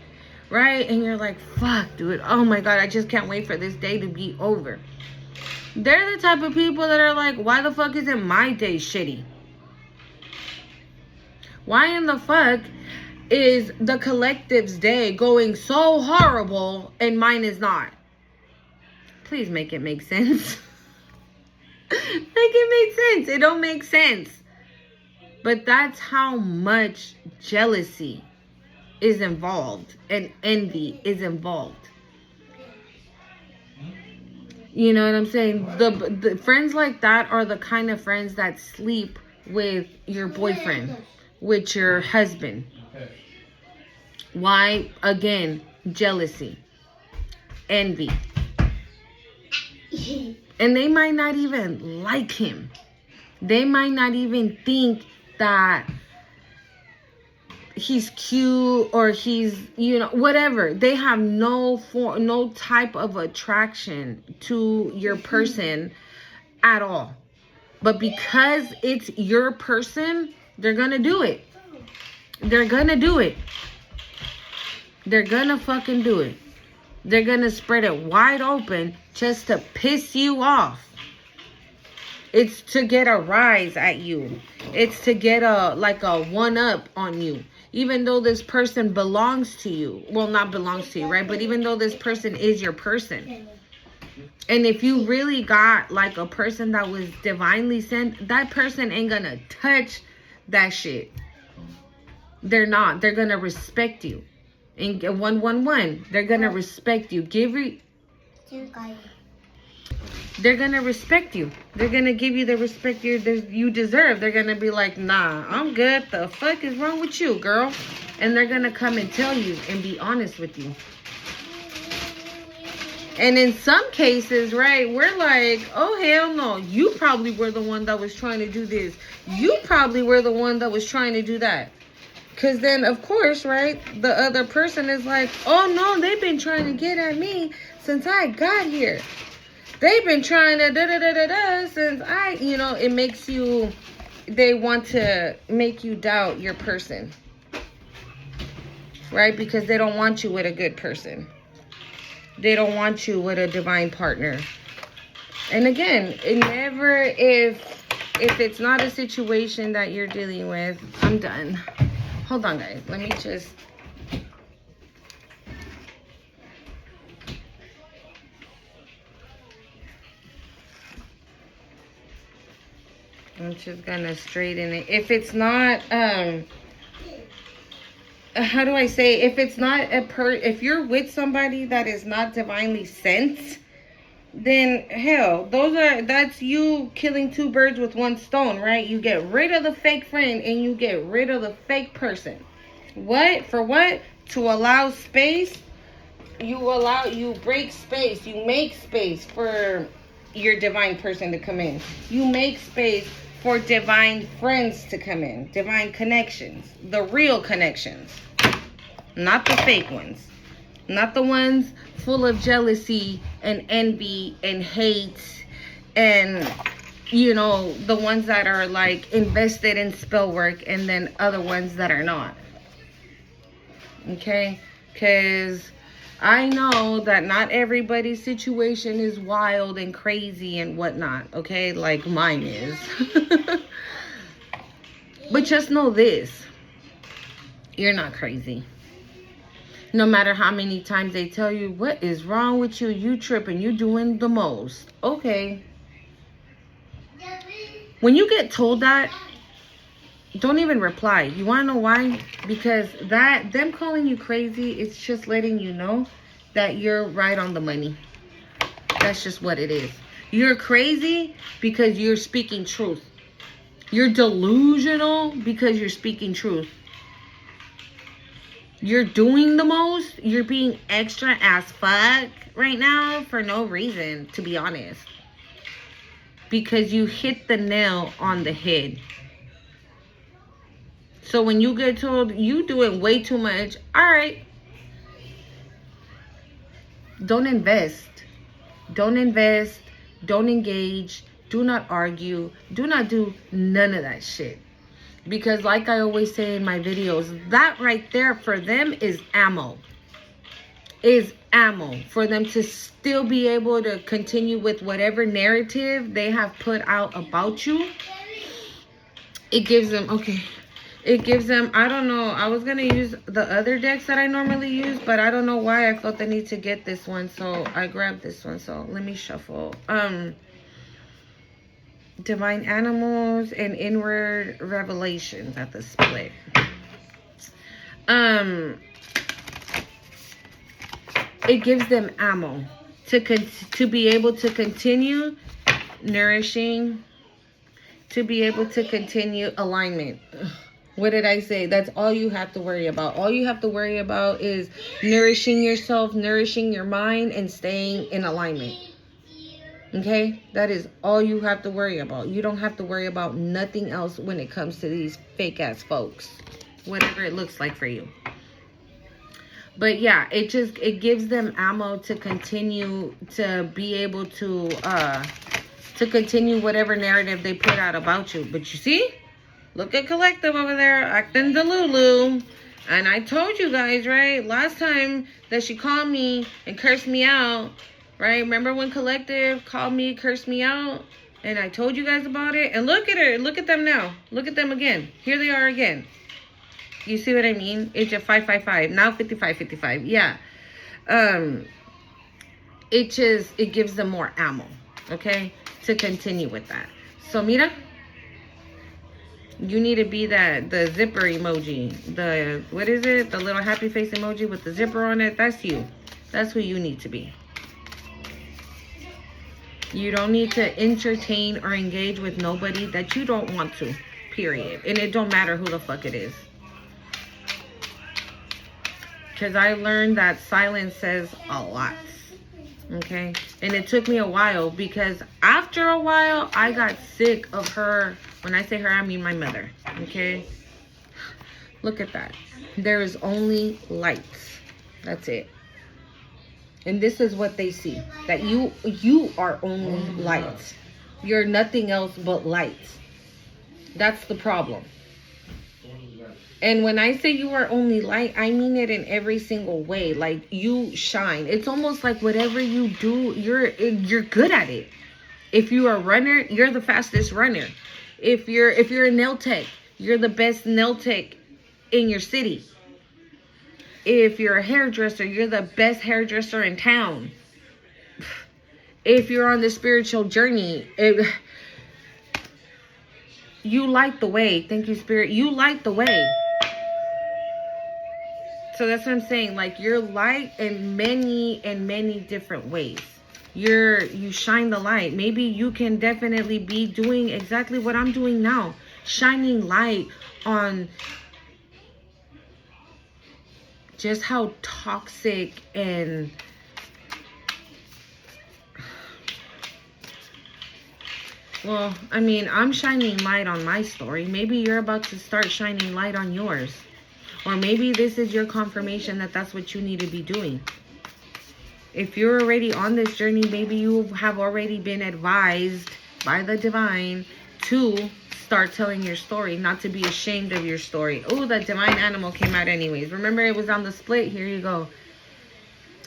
right? And you're like, fuck, dude. Oh my God, I just can't wait for this day to be over. They're the type of people that are like, why the fuck isn't my day shitty? Why in the fuck is the collective's day going so horrible and mine is not? Please make it make sense. it make sense. It don't make sense. But that's how much jealousy is involved and envy is involved. You know what I'm saying? The friends like that are the kind of friends that sleep with your boyfriend, with your husband. Why? Again, jealousy, envy. And they might not even like him. They might not even think that he's cute or he's, whatever. They have no type of attraction to your person at all. But because it's your person, they're gonna do it. They're gonna do it. They're gonna fucking do it. They're gonna spread it wide open just to piss you off. It's to get a rise at you. It's to get a one-up on you. Even though this person belongs to you. Well, not belongs to you, right? But even though this person is your person. And if you really got like a person that was divinely sent, that person ain't gonna touch that shit. They're not. They're gonna respect you. And 111, they're gonna respect you. They're gonna respect you. They're gonna give you the respect you deserve. They're gonna be like, nah, I'm good. The fuck is wrong with you, girl? And they're gonna come and tell you and be honest with you. And in some cases, right, we're like, oh, hell no. You probably were the one that was trying to do this. You probably were the one that was trying to do that. Because then, of course, right, the other person is like, oh, no, they've been trying to get at me since I got here. They've been trying to da-da-da-da-da since it makes you, they want to make you doubt your person. Right? Because they don't want you with a good person. They don't want you with a divine partner. And again, if it's not a situation that you're dealing with, I'm done. Hold on, guys. Let me just... I'm just gonna straighten it. If it's not, how do I say? If it's not if you're with somebody that is not divinely sent, then hell, that's you killing two birds with one stone, right? You get rid of the fake friend and you get rid of the fake person. What? For what? To allow space. You break space. You make space for your divine person to come in. You make space for divine friends to come in. Divine connections. The real connections. Not the fake ones. Not the ones full of jealousy and envy and hate and, the ones that are like invested in spell work and then other ones that are not. Okay? Because I know that not everybody's situation is wild and crazy and whatnot. Okay? Like mine is. But just know this. You're not crazy. No matter how many times they tell you, what is wrong with you? You tripping. You doing the most. Okay. When you get told that, don't even reply. You want to know why? Because them calling you crazy, it's just letting you know that you're right on the money. That's just what it is. You're crazy because you're speaking truth. You're delusional because you're speaking truth. You're doing the most. You're being extra as fuck right now for no reason, to be honest. Because you hit the nail on the head. So when you get told you doing way too much, all right. Don't invest. Don't invest. Don't engage. Do not argue. Do not do none of that shit. Because like I always say in my videos, that right there for them is ammo. Is ammo for them to still be able to continue with whatever narrative they have put out about you. It gives them, I don't know. I was going to use the other decks that I normally use, but I don't know why I felt the need to get this one. So I grabbed this one. So let me shuffle. Divine animals and inward revelations at the split. It gives them ammo to be able to continue nourishing, to be able to continue alignment. What did I say? That's all you have to worry about. All you have to worry about is nourishing yourself, nourishing your mind, and staying in alignment. Okay? That is all you have to worry about. You don't have to worry about nothing else when it comes to these fake ass folks. Whatever it looks like for you. But yeah, it gives them ammo to continue to be able to continue whatever narrative they put out about you. But you see? Look at Collective over there acting Delulu. And I told you guys, right? Last time that she called me and cursed me out, right? Remember when Collective called me, cursed me out? And I told you guys about it. And look at her. Look at them now. Look at them again. Here they are again. You see what I mean? It's a 555. Now 5555. Yeah. It gives them more ammo. Okay? To continue with that. So, mira. You need to be the zipper emoji. What is it? The little happy face emoji with the zipper on it. That's you. That's who you need to be. You don't need to entertain or engage with nobody that you don't want to. Period. And it don't matter who the fuck it is. Because I learned that silence says a lot. Okay? And it took me a while because after a while, I got sick of her. When I say her, I mean my mother. Okay? Look at that. There is only light. That's it. And this is what they see. That you are only light. You're nothing else but light. That's the problem. And when I say you are only light, I mean it in every single way. Like, you shine. It's almost like whatever you do, you're good at it. If you're a runner, you're the fastest runner. If you're a nail tech, you're the best nail tech in your city. If you're a hairdresser, you're the best hairdresser in town. If you're on the spiritual journey, you light the way. Thank you, Spirit. You light the way. So that's what I'm saying. Like, you're light in many different ways. You shine the light. Maybe you can definitely be doing exactly what I'm doing now. Shining light on just how toxic and well, I mean, I'm shining light on my story. Maybe you're about to start shining light on yours. Or maybe this is your confirmation that that's what you need to be doing. If you're already on this journey, maybe you have already been advised by the divine to start telling your story, not to be ashamed of your story. Oh, the divine animal came out anyways. Remember, it was on the split. Here you go.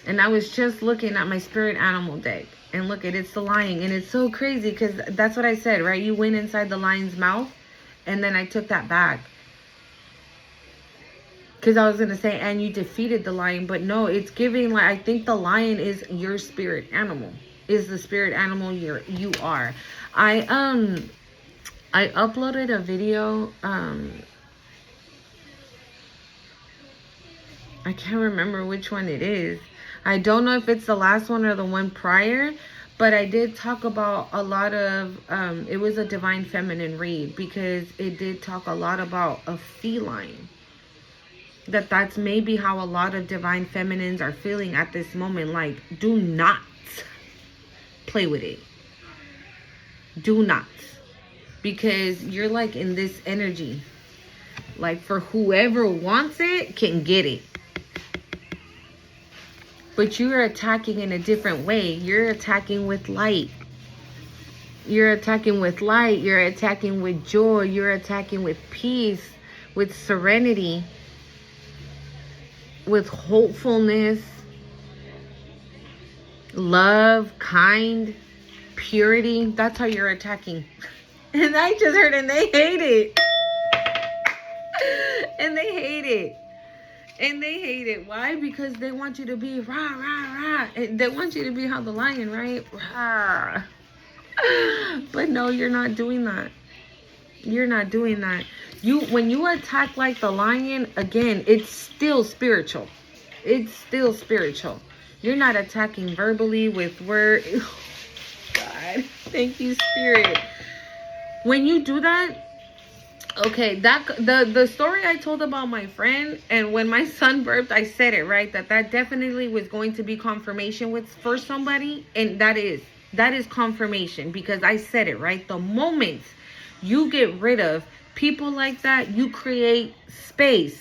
And I was just looking at my spirit animal deck. And look, it's the lion. And it's so crazy because that's what I said, right? You went inside the lion's mouth. And then I took that back. Because I was going to say, and you defeated the lion. But no, it's giving, like, I think the lion is your spirit animal. Is the spirit animal you are. I uploaded a video. I can't remember which one it is. I don't know if it's the last one or the one prior. But I did talk about a lot of, it was a divine feminine read. Because it did talk a lot about a feline. That's maybe how a lot of divine feminines are feeling at this moment. Like, do not play with it. Do not. Because you're like in this energy. Like, for whoever wants it can get it. But you're attacking in a different way. You're attacking with light. You're attacking with light. You're attacking with joy. You're attacking with peace. With serenity. With hopefulness, love, kind, purity. That's how you're attacking. And I just heard, and they hate it. And they hate it. And they hate it. Why? Because they want you to be rah, rah, rah. And they want you to be how the lion, right? Rah. But no, you're not doing that. You're not doing that. When you attack like the lion, again, it's still spiritual. It's still spiritual. You're not attacking verbally with word. God, thank you, Spirit. When you do that, okay, that the story I told about my friend, and when my son burped, I said it right, that definitely was going to be confirmation for somebody, and that is confirmation, because I said it right. The moment you get rid of people like that, you create space,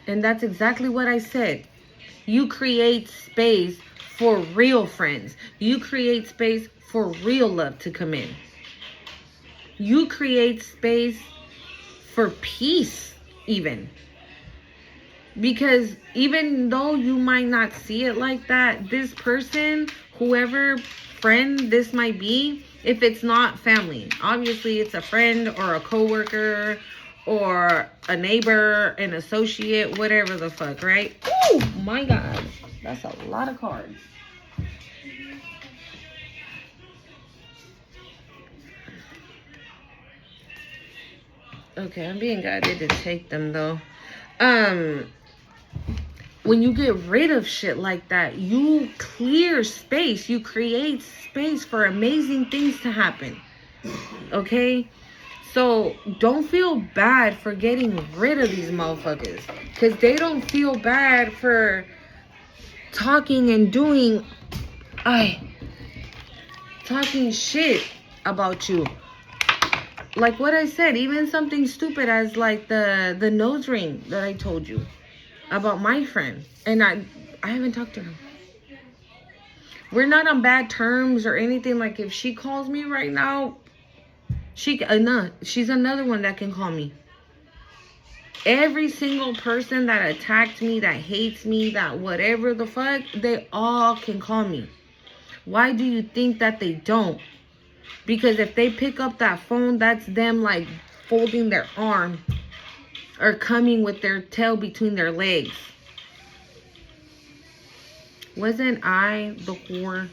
and that's exactly what I said. You create space for real friends. You create space for real love to come in. You create space for peace, even. Because even though you might not see it like that, this person, whoever friend this might be, if it's not family, obviously it's a friend or a coworker or a neighbor, an associate, whatever the fuck, right? Oh my God, that's a lot of cards. Okay, I'm being guided to take them though. When you get rid of shit like that, you clear space. You create space for amazing things to happen. Okay? So don't feel bad for getting rid of these motherfuckers. Because they don't feel bad for talking and doing, talking shit about you. Like what I said, even something stupid as like the nose ring that I told you about my friend. And I haven't talked to her. We're not on bad terms or anything. Like if she calls me right now, she's another one that can call me. Every single person that attacked me, that hates me, that whatever the fuck, they all can call me. Why do you think that they don't? Because if they pick up that phone, that's them like folding their arm or coming with their tail between their legs. Wasn't I the whore?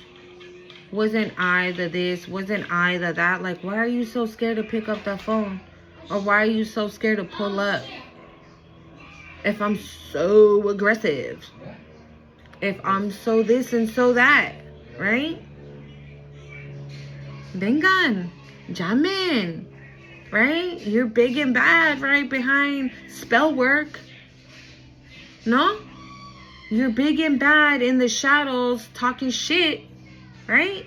Wasn't I the this? Wasn't I the that? Like, why are you so scared to pick up that phone? Or why are you so scared to pull up? If I'm so aggressive. If I'm so this and so that. Right? Vengan. Llamen. Right? You're big and bad right behind spell work. No? You're big and bad in the shadows talking shit. Right?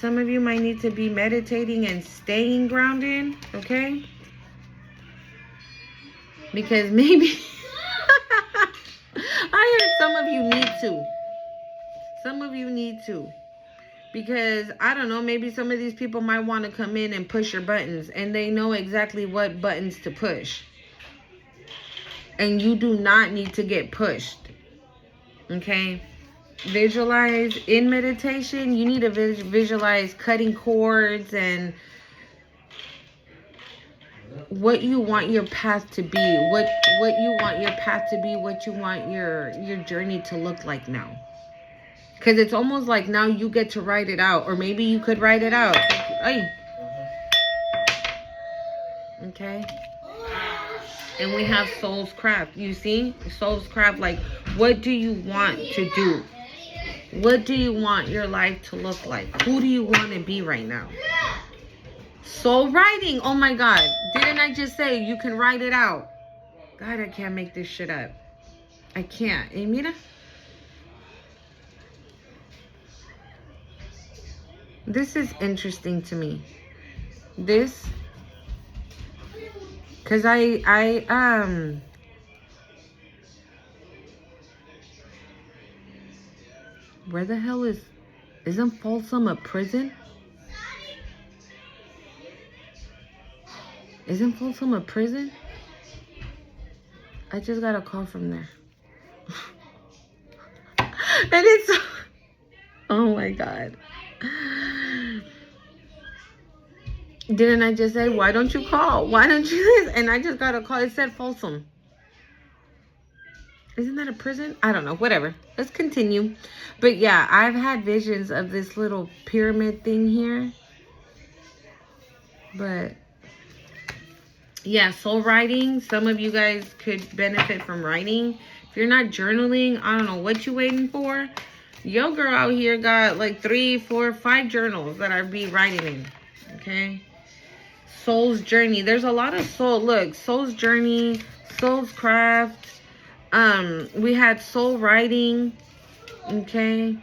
Some of you might need to be meditating and staying grounded. Okay? Because maybe I heard some of you need to. Some of you need to. Because, I don't know, maybe some of these people might want to come in and push your buttons. And they know exactly what buttons to push. And you do not need to get pushed. Okay? Visualize in meditation. You need to visualize cutting cords and what you want your path to be. What you want your path to be. What you want your journey to look like now. Because it's almost like now you get to write it out. Or maybe you could write it out. Okay? And we have Soul's Craft. You see? Soul's Craft. Like, what do you want to do? What do you want your life to look like? Who do you want to be right now? Soul writing. Oh my God. Didn't I just say you can write it out? God, I can't make this shit up. I can't. Hey, mira. This is interesting to me. This, because where the hell isn't Folsom a prison? Isn't Folsom a prison? I just got a call from there. And it's, oh my God. Didn't I just say, why don't you call? Why don't you this? And I just got a call. It said Folsom. Isn't that a prison? I don't know. Whatever. Let's continue. But yeah, I've had visions of this little pyramid thing here. But yeah, soul writing. Some of you guys could benefit from writing. If you're not journaling, I don't know what you waiting for. Yo girl out here got like 3, 4, 5 journals that I be writing in. Okay. Soul's journey. There's a lot of soul. Look, soul's journey, soul's craft. We had soul writing. Okay.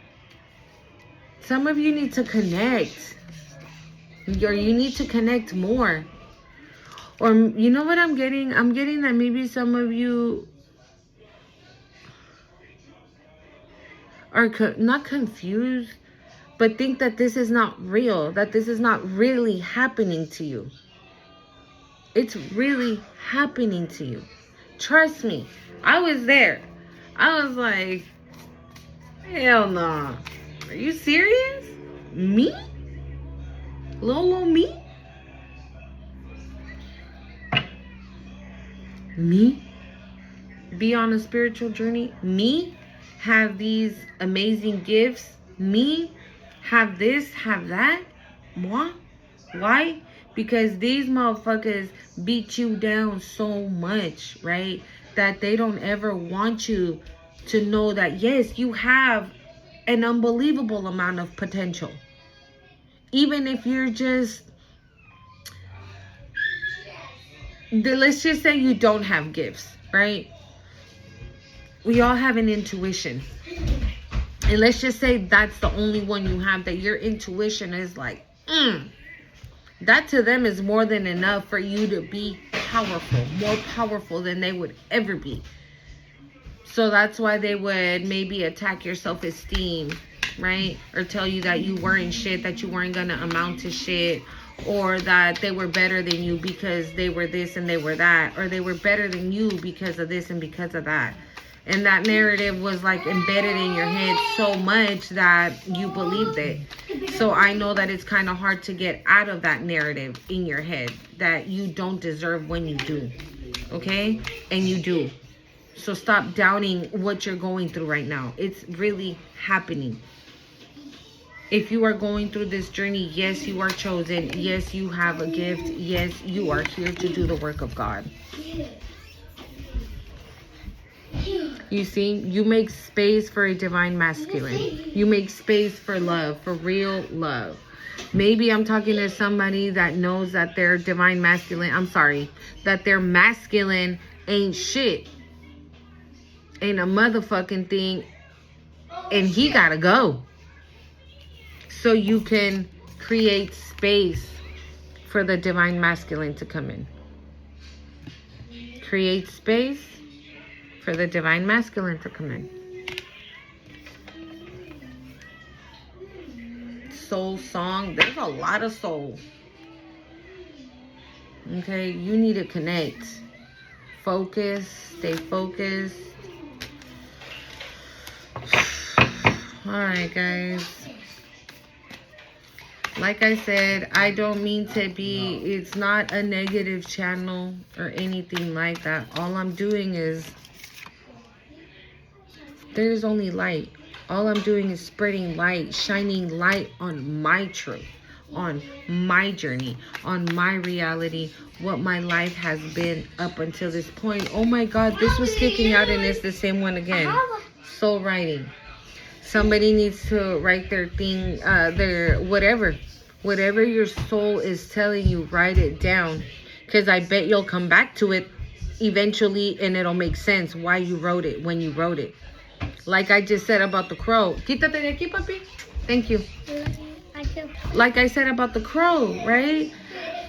Some of you need to connect. Or you need to connect more. Or you know what I'm getting? I'm getting that maybe some of you are not confused, but think that this is not real, that this is not really happening to you. It's really happening to you. Trust me. I was there. I was like, hell nah. Are you serious? Me? Lolo me? Me? Be on a spiritual journey? Me? Have these amazing gifts? Me? Have this, have that? Moi? Why? Because these motherfuckers beat you down so much, right? That they don't ever want you to know that, yes, you have an unbelievable amount of potential. Even if you're just, let's just say you don't have gifts, right? We all have an intuition. And let's just say that's the only one you have, that your intuition is like, that to them is more than enough for you to be powerful, more powerful than they would ever be. So that's why they would maybe attack your self-esteem, right? Or tell you that you weren't shit, that you weren't gonna amount to shit, or that they were better than you because they were this and they were that, or they were better than you because of this and because of that. And that narrative was like embedded in your head so much that you believed it. So I know that it's kind of hard to get out of that narrative in your head that you don't deserve when you do. Okay? And you do. So stop doubting what you're going through right now. It's really happening. If you are going through this journey, yes, you are chosen. Yes, you have a gift. Yes, you are here to do the work of God. You see, you make space for a divine masculine. You make space for love, for real love. Maybe I'm talking to somebody that knows that their divine masculine, that their masculine ain't shit. Ain't a motherfucking thing. And he gotta go. So you can create space for the divine masculine to come in. Create space for the divine masculine to come in. Soul song. There's a lot of soul. Okay, you need to connect. Focus. Stay focused. Alright, guys. Like I said, I don't mean to be, it's not a negative channel or anything like that. All I'm doing is, there's only light. All I'm doing is spreading light, shining light on my truth, on my journey, on my reality, what my life has been up until this point. Oh my God, this was sticking out and it's the same one again. Soul writing. Somebody needs to write their thing, their whatever your soul is telling you, write it down. Because I bet you'll come back to it eventually and it'll make sense why you wrote it when you wrote it. Like I just said about the crow. Quítate de aquí, papi. Thank you. Like I said about the crow, right?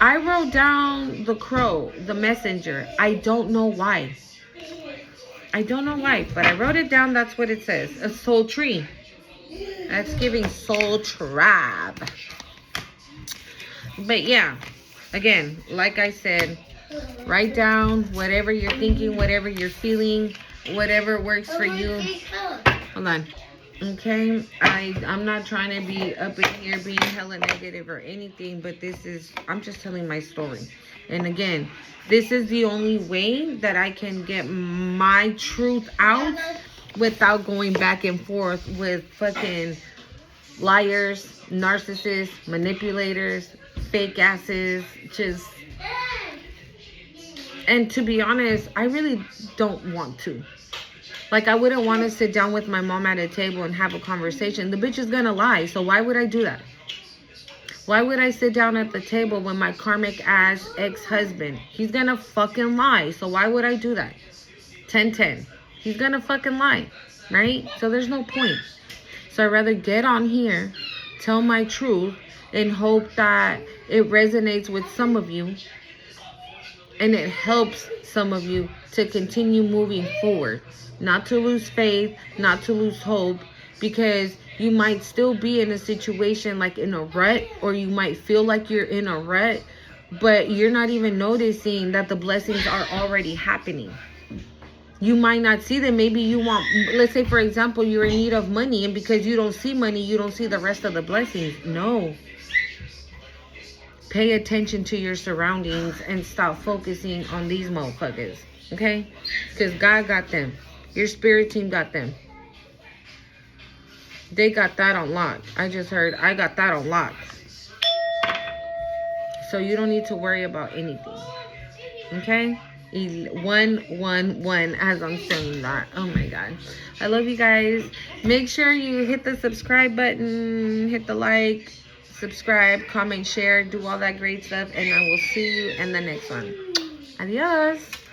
I wrote down the crow, the messenger. I don't know why. I don't know why, but I wrote it down. That's what it says. A soul tree. That's giving soul tribe. But yeah, again, like I said, write down whatever you're thinking, whatever you're feeling, whatever works for you. Hold on. Okay, I'm not trying to be up in here being hella negative or anything, but I'm just telling my story. And again, this is the only way that I can get my truth out without going back and forth with fucking liars, narcissists, manipulators, fake asses, just. And to be honest, I really don't want to. Like, I wouldn't want to sit down with my mom at a table and have a conversation. The bitch is gonna lie, so why would I do that? Why would I sit down at the table with my karmic ass ex-husband? He's gonna fucking lie, so why would I do that? 10-10. He's gonna fucking lie, right? So there's no point. So I'd rather get on here, tell my truth, and hope that it resonates with some of you and it helps some of you to continue moving forward. Not to lose faith, not to lose hope, because you might still be in a situation like in a rut, or you might feel like you're in a rut, but you're not even noticing that the blessings are already happening. You might not see them. Maybe you want, let's say for example, you're in need of money, and because you don't see money, you don't see the rest of the blessings. No. Pay attention to your surroundings and stop focusing on these motherfuckers. Okay? Because God got them. Your spirit team got them. They got that on lock. I just heard I got that on lock. So you don't need to worry about anything. Okay? 111 as I'm saying that. Oh my God. I love you guys. Make sure you hit the subscribe button, hit the like, subscribe, comment, share, do all that great stuff, and I will see you in the next one. Adios.